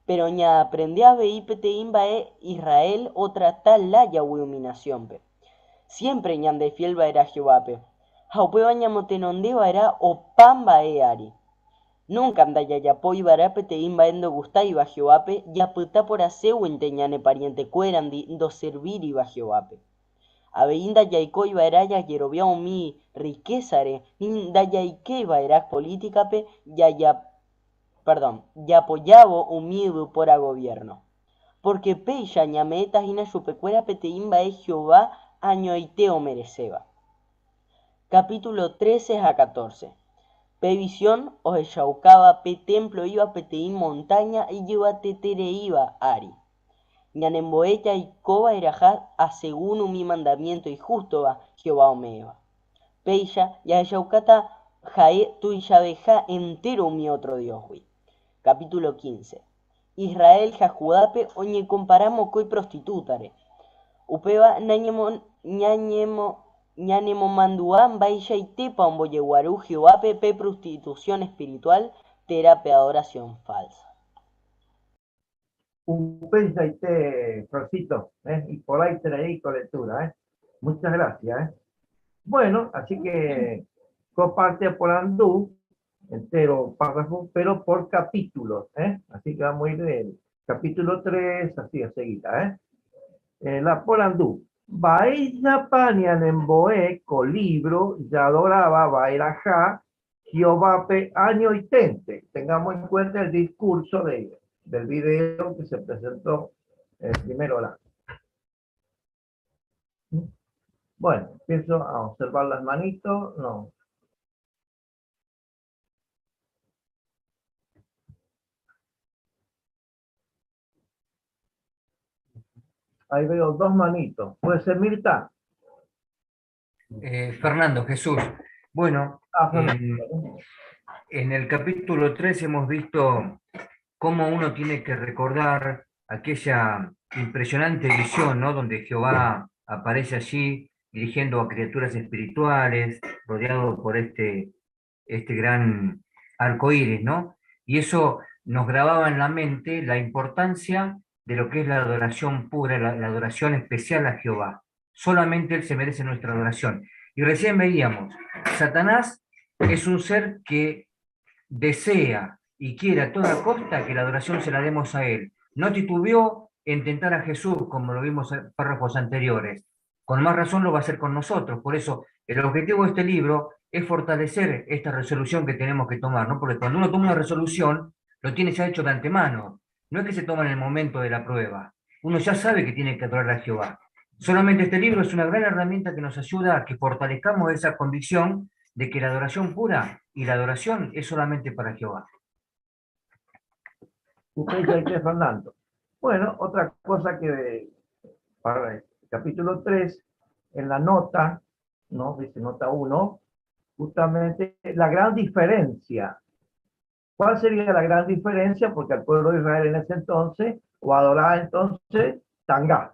Pero ña aprendía a veí pete imba Israel o tratarla Yahweh mi nación pe. Siempre ñande fiel va era Jehová pe. Jaupeba ñamotenonde va era o pamba ari. Nunca anda yayapo y varapete imba endo gusta iba Jehoape, ya puta por aseuente ñane pariente cueran do servir iba Jehoape. Abeinda yaiko iba era ya yerobia mi riquezare, ni da yaike iba era política pe, ya apoyabo humido por a gobierno. Porque peya ñametas ina chupecuera pete imba Jehová añoiteo mereceba. Capítulo 13 a 14. Pevisión o yaucaba pe templo iba peteín montaña y lleva tetere iba ari. Ñanemboecha y coba erajá a según mi mandamiento y justo va Jehová omeva. Peya ya yaucata jae tu y yabeja entero mi otro Dios hui. Capítulo 15. Israel jajudape oñe comparamos coi prostitutare. Upeba ñanemo manduán bailla y tepa un boyeguarú Jehová pepe prostitución espiritual, terapia adoración falsa. Un pensaite, Rosito, y por ahí traí con lectura, Muchas gracias, Bueno, así que comparte por andú, entero párrafo, pero por capítulos, Así que vamos a ir del capítulo 3, así a seguida, La por andú. Baila panian en boe, colibro, ya adoraba, bairajá, Jehová pe año y tente. Tengamos en cuenta el discurso del video que se presentó el primero hora. Bueno, empiezo a observar las manitos. No. Ahí veo dos manitos. ¿Puede ser Mirta? Fernando, Jesús. Bueno, en el capítulo 3 hemos visto cómo uno tiene que recordar aquella impresionante visión, ¿no? Donde Jehová aparece allí dirigiendo a criaturas espirituales, rodeado por este gran arco iris, ¿no? Y eso nos grababa en la mente la importancia de lo que es la adoración pura, la adoración especial a Jehová. Solamente Él se merece nuestra adoración. Y recién veíamos, Satanás es un ser que desea y quiere a toda costa que la adoración se la demos a Él. No titubeó en tentar a Jesús, como lo vimos en párrafos anteriores. Con más razón lo va a hacer con nosotros. Por eso, el objetivo de este libro es fortalecer esta resolución que tenemos que tomar, ¿no? Porque cuando uno toma una resolución, lo tiene ya hecho de antemano. No es que se toma en el momento de la prueba. Uno ya sabe que tiene que adorar a Jehová. Solamente este libro es una gran herramienta que nos ayuda a que fortalezcamos esa convicción de que la adoración pura y la adoración es solamente para Jehová. Fernando. Bueno, otra cosa que para el capítulo 3, en la nota, ¿no? Dice nota 1, justamente la gran diferencia. ¿Cuál sería la gran diferencia? Porque al pueblo de Israel en ese entonces, o adoraba entonces Tangá.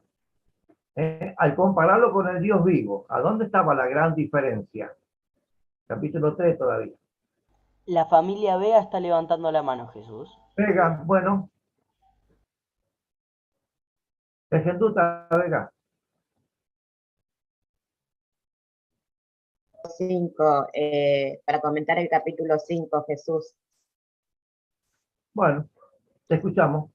Al compararlo con el Dios vivo, ¿a dónde estaba la gran diferencia? Capítulo 3 todavía. La familia Vega está levantando la mano, Jesús. Vega, bueno. Ejenduta, Vega. 5, para comentar el capítulo 5, Jesús. Bueno, te escuchamos.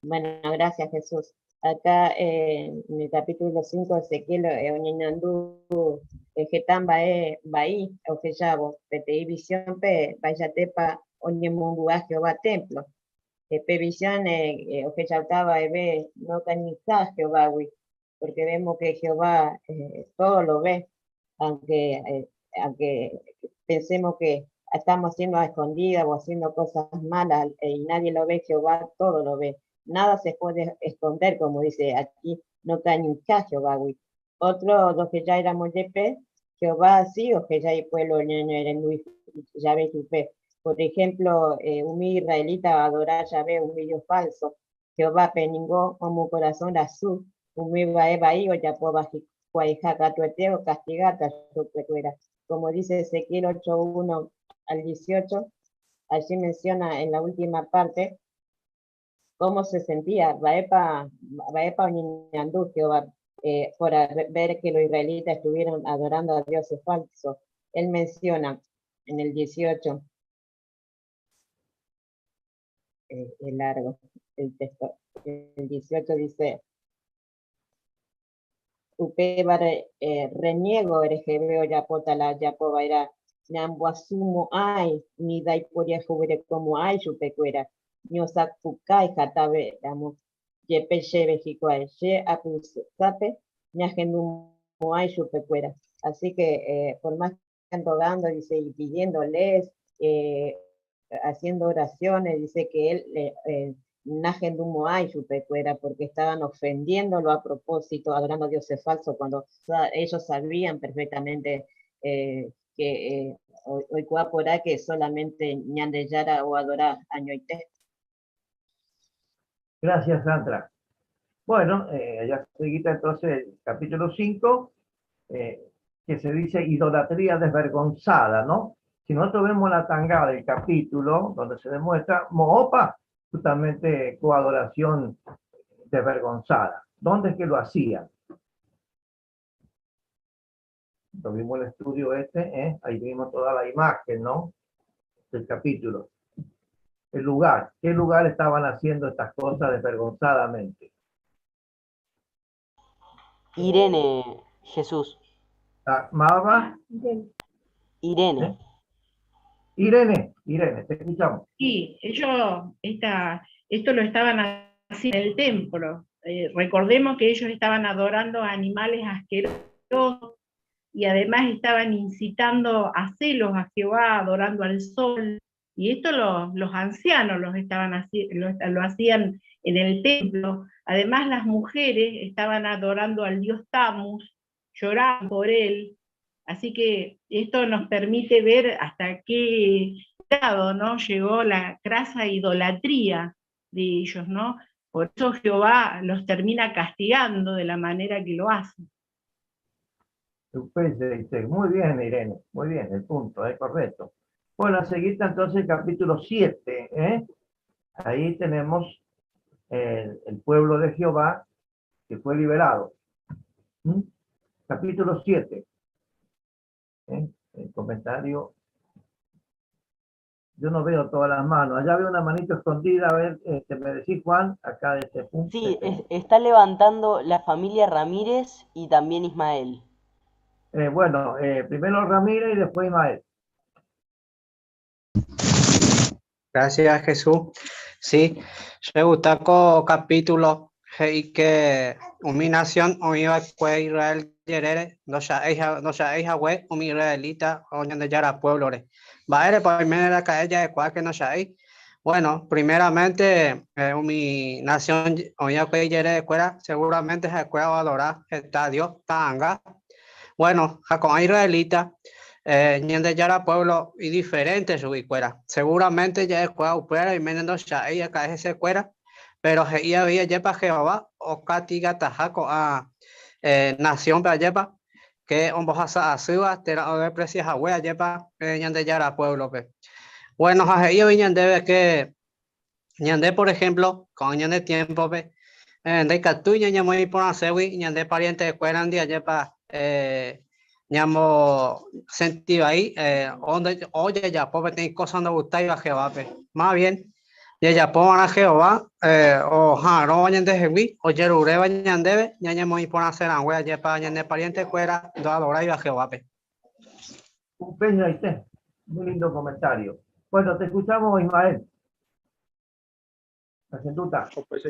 Bueno, gracias, Jesús. Acá en el capítulo 5, Ezequiel, Oñinandú, Getamba, Baí, Ojellabo, Petei Visión, Vayatepa, Oñemunguá, Jehová, Templo. Pe Visión, Ojellautaba, Ebe, no Canicá, Jehová, porque vemos que Jehová todo lo ve, aunque pensemos que estamos haciendo a escondidas o haciendo cosas malas y nadie lo ve, Jehová todo lo ve. Nada se puede esconder, como dice aquí, no cae ni un Jehová. Otro, lo que ya éramos yepe, Jehová sí, o que ya hay pueblo, ya ve tu fe. Por ejemplo, un israelita va a adorar Yahvé, un Dios falso. Jehová peningó como corazón azul, un va ahí o ya puedo cuaijacatueteo, castigata, como dice Ezequiel 8:1 al 18, allí menciona en la última parte cómo se sentía Baepa Oñiñandú, Jehová, por ver que los israelitas estuvieron adorando a dioses falsos. Él menciona en el 18, es largo el texto, el 18 dice, Upebare reniego erejebeo yapota la yapoba era Nambuasumo ay, ni dai poria jubere como ay, chupecuera, Niosakukai jatabe, amo, yepe shebe jikuay, ye apusape, ñajendumo ay, chupecuera. Así que por más que están rogando, dice, y pidiéndoles, haciendo oraciones, dice que él Najendumo ay, chupecuera, porque estaban ofendiéndolo a propósito, adorando a dioses falsos, cuando ellos sabían perfectamente que hoy cuapora que solamente ñandeyara o adorar añoite. Gracias, Sandra. Bueno, ya seguita entonces el capítulo 5, que se dice idolatría desvergonzada, ¿no? Si nosotros vemos la tangada del capítulo, donde se demuestra Moopa, justamente coadoración desvergonzada. ¿Dónde es que lo hacían? Lo vimos el estudio ahí vimos toda la imagen, ¿no? Del capítulo. El lugar, ¿qué lugar estaban haciendo estas cosas desvergonzadamente? Irene, Jesús. ¿Maba? Irene. Irene, te escuchamos. Sí, ellos esto lo estaban haciendo en el templo. Recordemos que ellos estaban adorando a animales asquerosos y además estaban incitando a celos a Jehová, adorando al sol. Y esto los ancianos lo hacían en el templo. Además las mujeres estaban adorando al dios Tamus, lloraban por él. Así que esto nos permite ver hasta qué grado, ¿no?, llegó la crasa idolatría de ellos, ¿no? Por eso Jehová los termina castigando de la manera que lo hace. Muy bien, Irene, muy bien, el punto, es correcto. Bueno, seguida entonces el capítulo 7, ahí tenemos el pueblo de Jehová que fue liberado. Capítulo 7. El comentario. Yo no veo todas las manos. Allá veo una manito escondida. A ver, me decís, Juan, acá de este punto. Sí, está levantando la familia Ramírez y también Ismael. Bueno, primero Ramírez y después Ismael. Gracias, Jesús. Sí, se gusta con capítulo y que mi nación o iba que Israel yerere no sea hija güey o mi israelita o donde ya era pueblo va a ir por primera que ella de cual que no sea ahí. Bueno, primeramente mi nación o iba que yerere fuera seguramente se puede adorar está Dios tanga. Bueno, con israelita donde ya era pueblo y diferente su cuera. Seguramente ya es cual fuera y menos ya ella cae ese cuera. Pero ella había lleva Jehová o catiga tajaco a nación para lleva que un bojasa asiva te la de precios a huella lleva ñande ya era pueblo pe. Bueno, ella viñan debe que ñande por ejemplo con ñande tiempo pe de catuña ñamo y por hacer ñande pariente de cueran día lleva ñamo sentido ahí donde oye ya pobre tiene cosas no gusta iba Jehová pe. Más bien y ella pongan a Jehová, o no vayan de Jehová, o Yerure vayan de, ya ya muy por hacer a huella, ya para de pariente fuera, do adorar y a Jehová. Muy lindo comentario. Bueno, te escuchamos, Ismael. La sentuta. Pues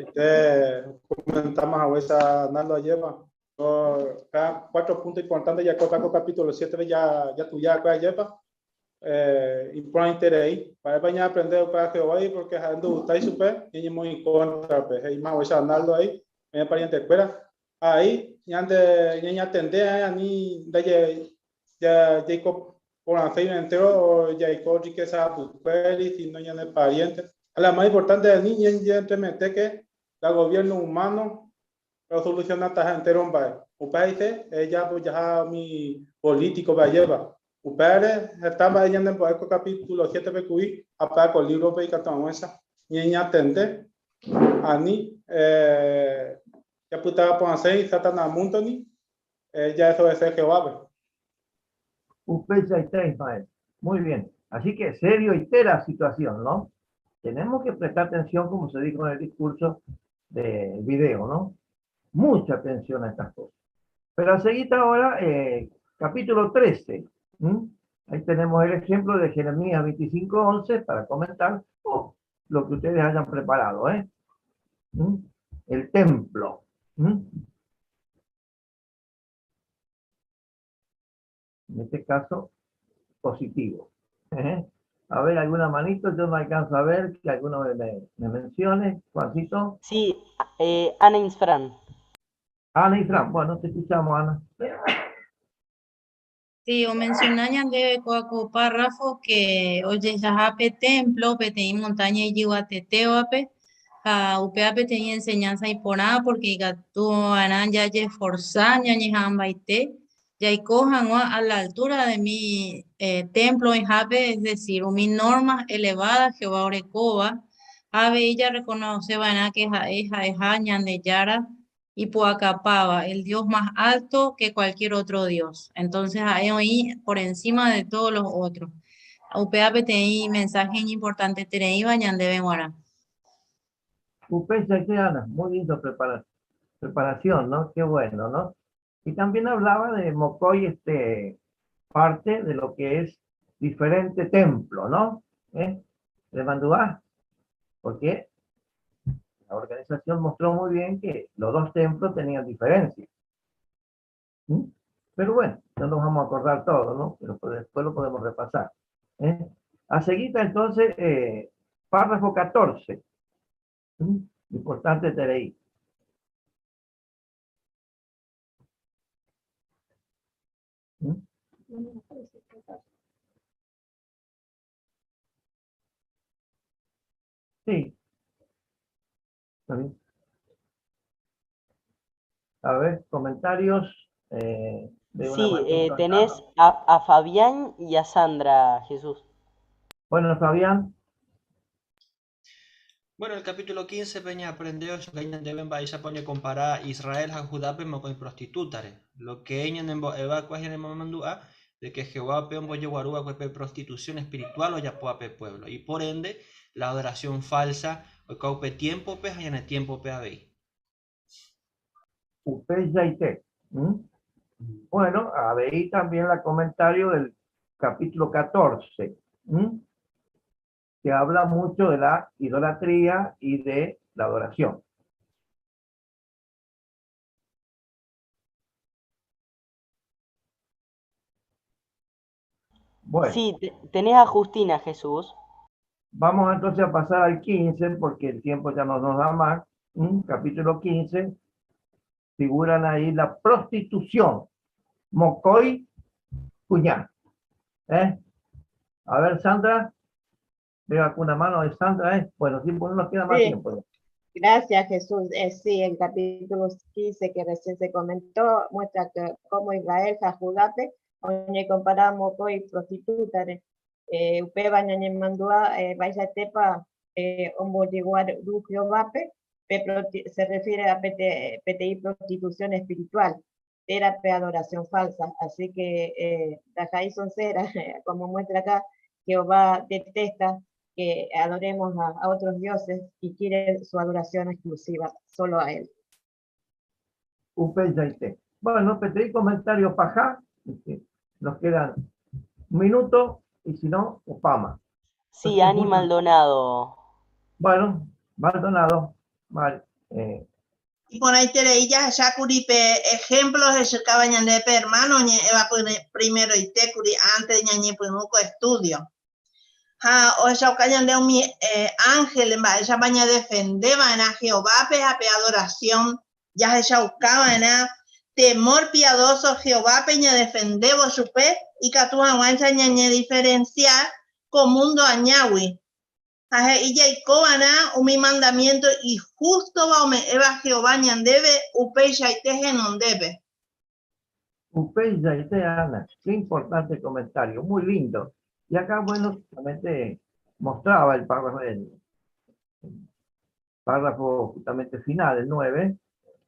comentamos a esa Nando lleva. 4 puntos importantes ya con capítulo 7 ya tú ya lleva. importante ahí para bañar aprender para Jehová y porque ando está ahí super y muy en contra pues ahí más voy a andarlo ahí me pariente espera ahí ya de ya atender a ni de ya Jacob por hacer entero ya Jacob que sabe pues y no ya de pariente la más importante de niña ya simplemente que el gobierno humano lo soluciona esta entero un país un país ella pues ya mi político va a llevar Upere estaba leyendo en el capítulo 7 PQI, aparte con el libro de Catamuesa, y ella atende a ni, ya puta por hacer y Satanás Muntoni, ya eso es Jehová. Usted ya está, Ismael. Muy bien. Así que serio y la situación, ¿no? Tenemos que prestar atención, como se dijo en el discurso del video, ¿no? Mucha atención a estas cosas. Pero a seguir ahora, capítulo 13. Ahí tenemos el ejemplo de Jeremías 25:11 para comentar lo que ustedes hayan preparado. El templo. En este caso, positivo. A ver, alguna manito, yo no alcanzo a ver que alguno me mencione. Juancito. Sí, Ana Insfran. Ana Insfran, bueno, te escuchamos, Ana. Sí, o mencionaban de coaco párrafo que oye ya templo, pete montaña y guateteoape, a upeape tenía enseñanza y por nada porque tú anan ya ye forzaña ni jambaite, ya y cojan a la altura de mi templo en jape, es decir, mi normas elevadas Jehová orecoba, ave ella reconoce van que es añan de yara y Puacapaba, el Dios más alto que cualquier otro Dios. Entonces ahí por encima de todos los otros. UPAPTI, mensaje importante, Terei Bañan de Benguara. Ana, muy lindo preparación, ¿no? Qué bueno, ¿no? Y también hablaba de Mocoy, parte de lo que es diferente templo, ¿no? De Manduá, porque la organización mostró muy bien que los dos templos tenían diferencias. Pero bueno, no nos vamos a acordar todo, ¿no? Pero después lo podemos repasar. A seguir entonces, párrafo 14. Importante tener. Sí. ¿Está bien? A ver, comentarios. Sí, tenés a Fabián y a Sandra, Jesús. Bueno, Fabián. Bueno, el capítulo 15 peña aprendió eso que ellos deben vais a poner comparar Israel a Judá pero con prostitutare. Lo que ellos evacuan en el mamandúa de que Jehová peón boye guarúa con prostitución espiritual o ya puape pueblo. Y por ende, la adoración falsa o caupe tiempo pe en el tiempo pe abei. Bueno, veí también el comentario del capítulo 14. Que habla mucho de la idolatría y de la adoración. Bueno. Sí, tenés a Justina, Jesús. Vamos entonces a pasar al 15, porque el tiempo ya no nos da más. Capítulo 15, figuran ahí la prostitución. Mocoy, cuñá. A ver, Sandra. Veo con una mano de Sandra, Bueno, sí, no nos queda más tiempo. Gracias, Jesús. Sí, el capítulo 15 que recién se comentó muestra que como Israel, Jajudape, donde comparamos con prostitutas, Upeba, Ñañe Mandua, Vaya Tepa, Omboliguar, Rufio Vape, se refiere a PTI prostitución espiritual, terapia adoración falsa. Así que, Dajaí Soncera, como muestra acá, Jehová detesta que adoremos a otros dioses y quiere su adoración exclusiva solo a él. Bueno, pedí comentarios para acá. Nos quedan un minuto y si no, Opama. Sí, Ani Maldonado. Bueno, Maldonado. Vale. Y por ahí tereilla ya curipe ejemplos de cercabañan de hermano eva primero y te curi antes de ñañe punuco estudio. Ha o esa ocañan de un ángel en esa baña defendeba en a Jehová pe adoración ya esa buscaba en a temor piadoso Jehová peña defendebo su pe y catu aguanza ñañe diferenciar con mundo añawi. Ella y cobana mi mandamiento y justo va me eva Jehová ñandebe upeya y teje non debe. Upeya y te Ana, qué importante comentario, muy lindo. Y acá, bueno, justamente mostraba el párrafo justamente final, el 9,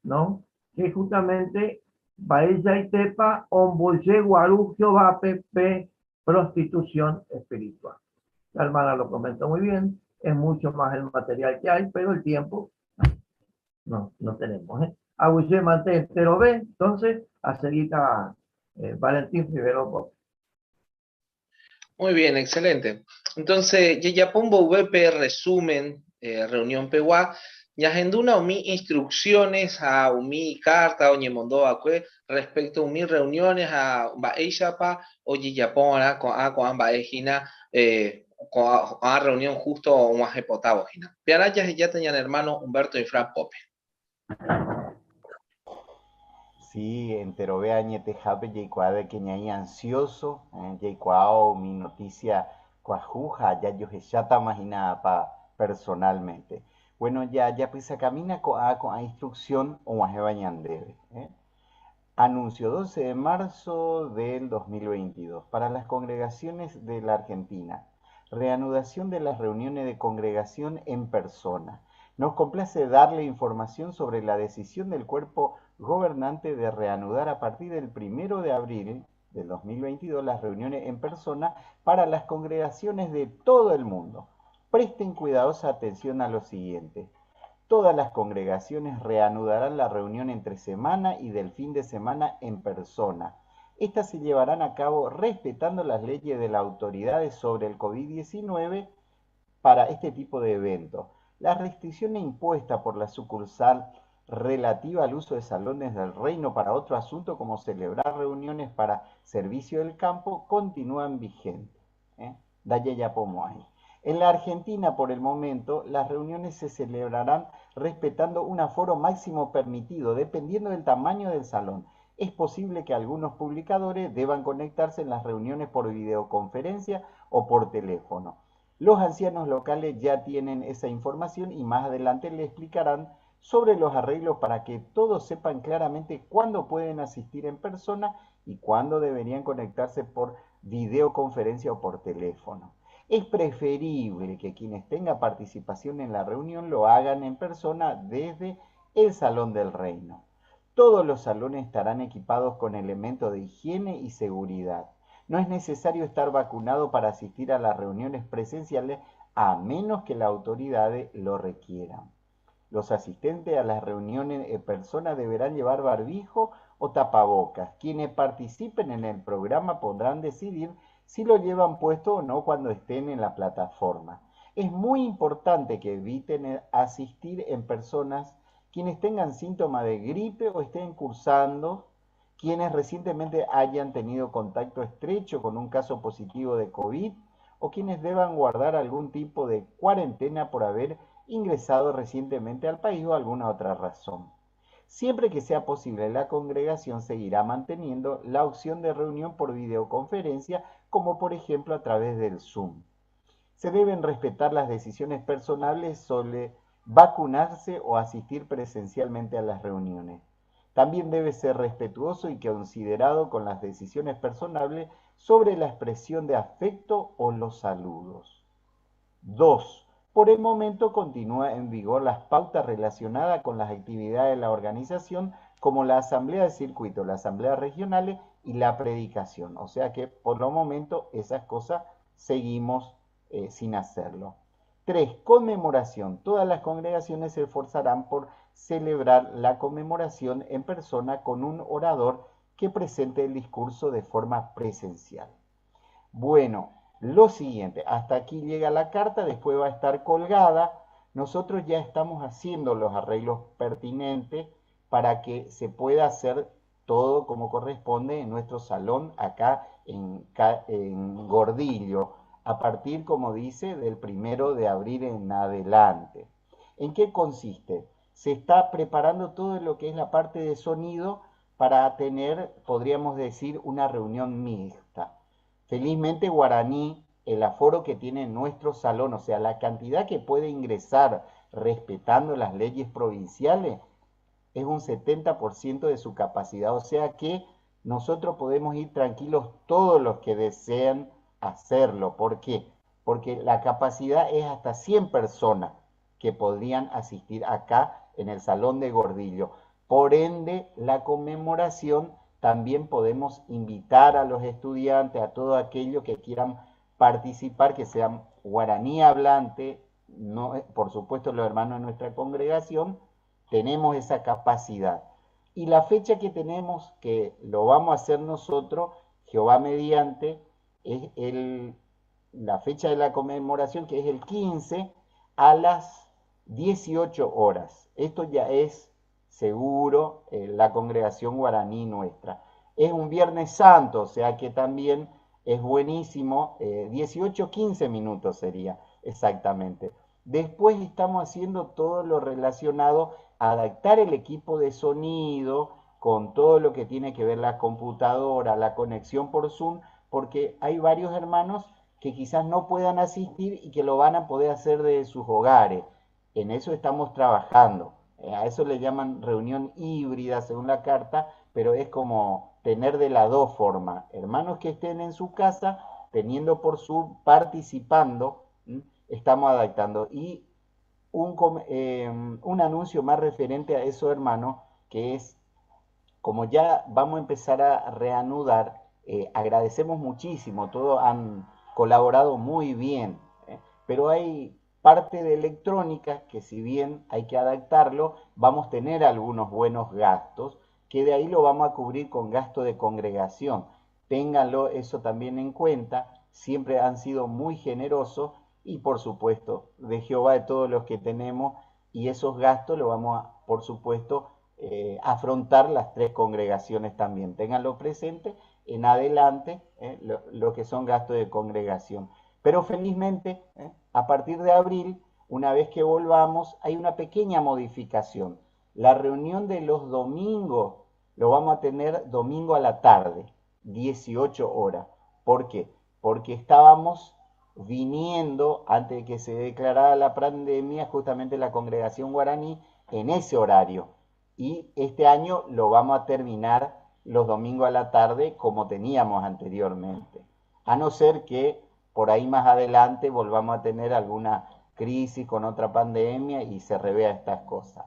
¿no? Que justamente Baella y Tepa, Ombolse, Guarú, Jehová, Pepe, prostitución espiritual. La hermana lo comentó muy bien, es mucho más el material que hay, pero el tiempo no tenemos. Agüille Mante entero B, entonces, a seguir a Valentín Rivero. Muy bien, excelente. Entonces, ya pongo VP resumen, reunión PWA, y agenduna mi instrucciones a mi carta o ñemondo respecto a mis reuniones a Baeixapa o Yapona con Baejina con a reunión justo un ajepotavo. Pianayas ya tenían hermano Humberto y Fran Pope. Sí, entero vea ñete jape de que ñai ansioso, yaicuao mi noticia cuajuja, ya yo chata imagina pa personalmente. Bueno, ya pues camina con a instrucción o más bañandebe. Anuncio 12 de marzo del 2022 para las congregaciones de la Argentina. Reanudación de las reuniones de congregación en persona. Nos complace darle información sobre la decisión del cuerpo gobernante de reanudar a partir del 1 de abril del 2022 las reuniones en persona para las congregaciones de todo el mundo. Presten cuidadosa atención a lo siguiente. Todas las congregaciones reanudarán la reunión entre semana y del fin de semana en persona. Estas se llevarán a cabo respetando las leyes de las autoridades sobre el COVID-19 para este tipo de eventos. Las restricciones impuestas por la sucursal relativa al uso de salones del reino para otro asunto como celebrar reuniones para servicio del campo continúan vigentes. Dalle ya pomo ahí. En la Argentina, por el momento, las reuniones se celebrarán respetando un aforo máximo permitido, dependiendo del tamaño del salón. Es posible que algunos publicadores deban conectarse en las reuniones por videoconferencia o por teléfono. Los ancianos locales ya tienen esa información y más adelante le explicarán sobre los arreglos para que todos sepan claramente cuándo pueden asistir en persona y cuándo deberían conectarse por videoconferencia o por teléfono. Es preferible que quienes tengan participación en la reunión lo hagan en persona desde el Salón del Reino. Todos los salones estarán equipados con elementos de higiene y seguridad. No es necesario estar vacunado para asistir a las reuniones presenciales a menos que las autoridades lo requieran. Los asistentes a las reuniones en persona deberán llevar barbijo o tapabocas. Quienes participen en el programa podrán decidir si lo llevan puesto o no cuando estén en la plataforma. Es muy importante que eviten asistir en personas quienes tengan síntomas de gripe o estén cursando, quienes recientemente hayan tenido contacto estrecho con un caso positivo de COVID o quienes deban guardar algún tipo de cuarentena por haber ingresado recientemente al país o alguna otra razón. Siempre que sea posible, la congregación seguirá manteniendo la opción de reunión por videoconferencia, como por ejemplo a través del Zoom. Se deben respetar las decisiones personales sobre vacunarse o asistir presencialmente a las reuniones. También debe ser respetuoso y considerado con las decisiones personales sobre la expresión de afecto o los saludos. 2. Por el momento continúa en vigor las pautas relacionadas con las actividades de la organización como la asamblea de circuito, las asambleas regionales y la predicación. O sea que por el momento esas cosas seguimos sin hacerlo. 3. Conmemoración. Todas las congregaciones se esforzarán por celebrar la conmemoración en persona con un orador que presente el discurso de forma presencial. Bueno, lo siguiente, hasta aquí llega la carta, después va a estar colgada nosotros ya estamos haciendo los arreglos pertinentes para que se pueda hacer todo como corresponde en nuestro salón acá en Gordillo, a partir, como dice, del 1 de abril en adelante. ¿En qué consiste? Se está preparando todo lo que es la parte de sonido para tener, podríamos decir, una reunión mixta. Felizmente Guaraní, el aforo que tiene nuestro salón, o sea, la cantidad que puede ingresar respetando las leyes provinciales, es un 70% de su capacidad. O sea que nosotros podemos ir tranquilos todos los que desean hacerlo. ¿Por qué? Porque la capacidad es hasta 100 personas que podrían asistir acá en el Salón de Gordillo. Por ende, la conmemoración también podemos invitar a los estudiantes, a todo aquello que quieran participar, que sean guaraní hablante, no, por supuesto los hermanos de nuestra congregación, tenemos esa capacidad. Y la fecha que tenemos, que lo vamos a hacer nosotros, Jehová mediante, es la fecha de la conmemoración, que es el 15 a las 18 horas. Esto ya es seguro la congregación guaraní nuestra. Es un Viernes Santo, o sea que también es buenísimo, 18-15 minutos sería exactamente. Después estamos haciendo todo lo relacionado a adaptar el equipo de sonido con todo lo que tiene que ver la computadora, la conexión por Zoom, porque hay varios hermanos que quizás no puedan asistir y que lo van a poder hacer desde sus hogares. En eso estamos trabajando. A eso le llaman reunión híbrida según la carta, pero es como tener de las dos formas. Hermanos que estén en su casa, teniendo por Zoom, participando, estamos adaptando. Y un anuncio más referente a eso, hermano, que es, como ya vamos a empezar a reanudar, agradecemos muchísimo, todos han colaborado muy bien, pero hay parte de electrónica que, si bien hay que adaptarlo, vamos a tener algunos buenos gastos, que de ahí lo vamos a cubrir con gasto de congregación. Ténganlo eso también en cuenta, siempre han sido muy generosos y por supuesto de Jehová de todos los que tenemos, y esos gastos los vamos a, por supuesto, afrontar las tres congregaciones también. Ténganlo presente en adelante, lo que son gastos de congregación. Pero felizmente, a partir de abril, una vez que volvamos, hay una pequeña modificación. La reunión de los domingos lo vamos a tener domingo a la tarde, 18 horas. ¿Por qué? Porque estábamos viniendo, antes de que se declarara la pandemia, justamente la congregación guaraní en ese horario. Y este año lo vamos a terminar los domingos a la tarde como teníamos anteriormente. A no ser que por ahí más adelante volvamos a tener alguna crisis con otra pandemia y se revea estas cosas.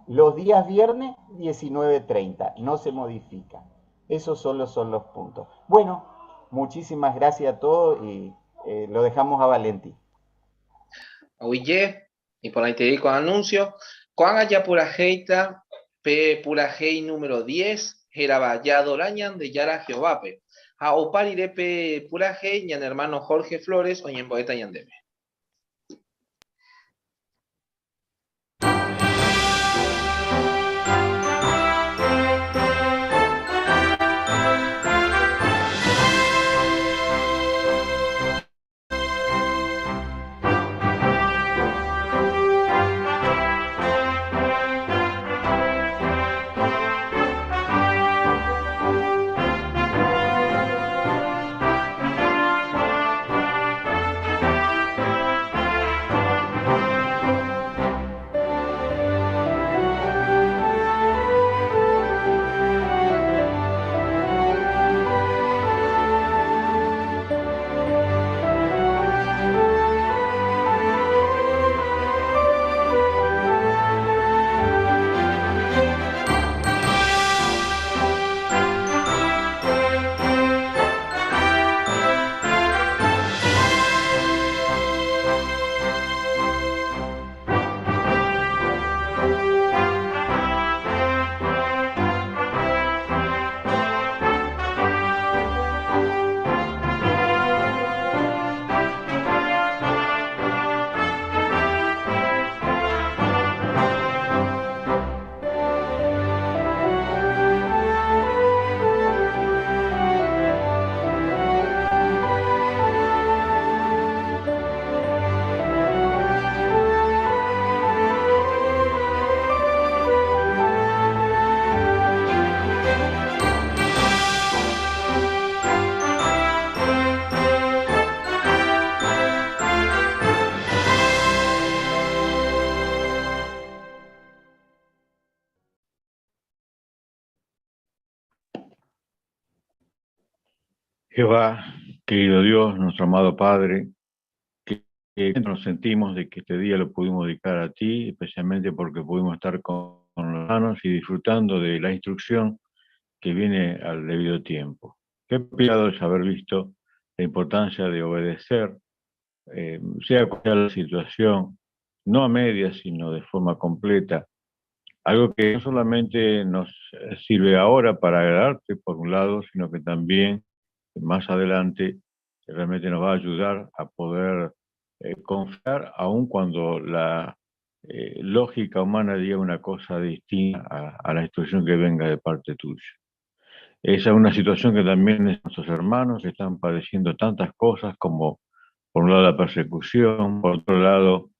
Los días viernes, 19:30, no se modifica. Esos solo son los puntos. Bueno, muchísimas gracias a todos y lo dejamos a Valentín. Oye, y por ahí te digo anuncio. Cuando haya pura jeita, pura jei número 10, Jerabaya Dorañan de Yara Jehovape. A oparirepe pura jei, ñan hermano Jorge Flores, o ñen poeta ñandeme. Jehová, querido Dios, nuestro amado Padre, que nos sentimos de que este día lo pudimos dedicar a ti, especialmente porque pudimos estar con los hermanos y disfrutando de la instrucción que viene al debido tiempo. Qué pecado es haber visto la importancia de obedecer, sea cual sea la situación, no a medias, sino de forma completa. Algo que no solamente nos sirve ahora para agradarte, por un lado, sino que también más adelante realmente nos va a ayudar a poder confiar, aun cuando la lógica humana diga una cosa distinta a la instrucción que venga de parte tuya. Esa es una situación que también nuestros hermanos están padeciendo tantas cosas como, por un lado, la persecución, por otro lado,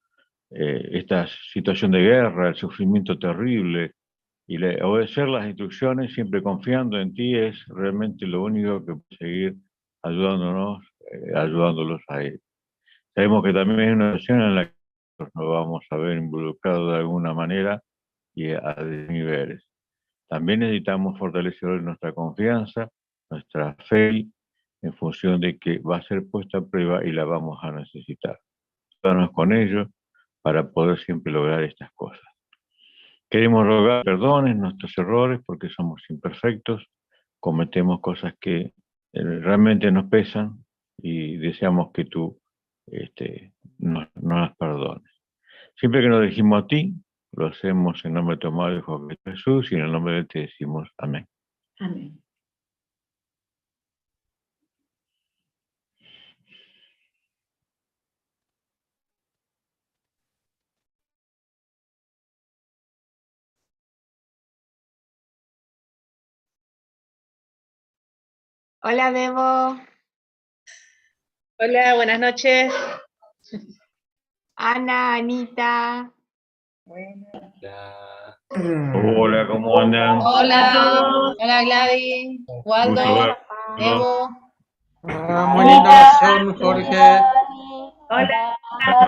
esta situación de guerra, el sufrimiento terrible, y obedecer las instrucciones siempre confiando en ti es realmente lo único que puede seguir ayudándonos, ayudándolos a ellos. Sabemos que también es una situación en la que nos vamos a ver involucrados de alguna manera y a niveles. También necesitamos fortalecer nuestra confianza, nuestra fe, en función de que va a ser puesta a prueba y la vamos a necesitar. Ayúdanos con ello para poder siempre lograr estas cosas. Queremos rogar perdones nuestros errores porque somos imperfectos, cometemos cosas que realmente nos pesan y deseamos que tú nos las perdones. Siempre que nos dirigimos a ti, lo hacemos en nombre de tu amado Hijo Jesús y en el nombre de él te decimos amén. Amén. Hola, Bebo. Hola, buenas noches. Ana, Anita. Hola, ¿cómo andan? Hola, hola Gladys, Waldo, Evo. Muy linda oración, Jorge. Hola,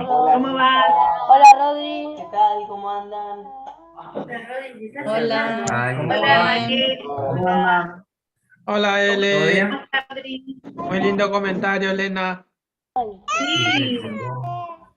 ¿cómo va? Hola, Rodri. ¿Qué tal? ¿Cómo andan? Hola, Hola, Hola, Ele. Muy lindo comentario, Elena. Sí.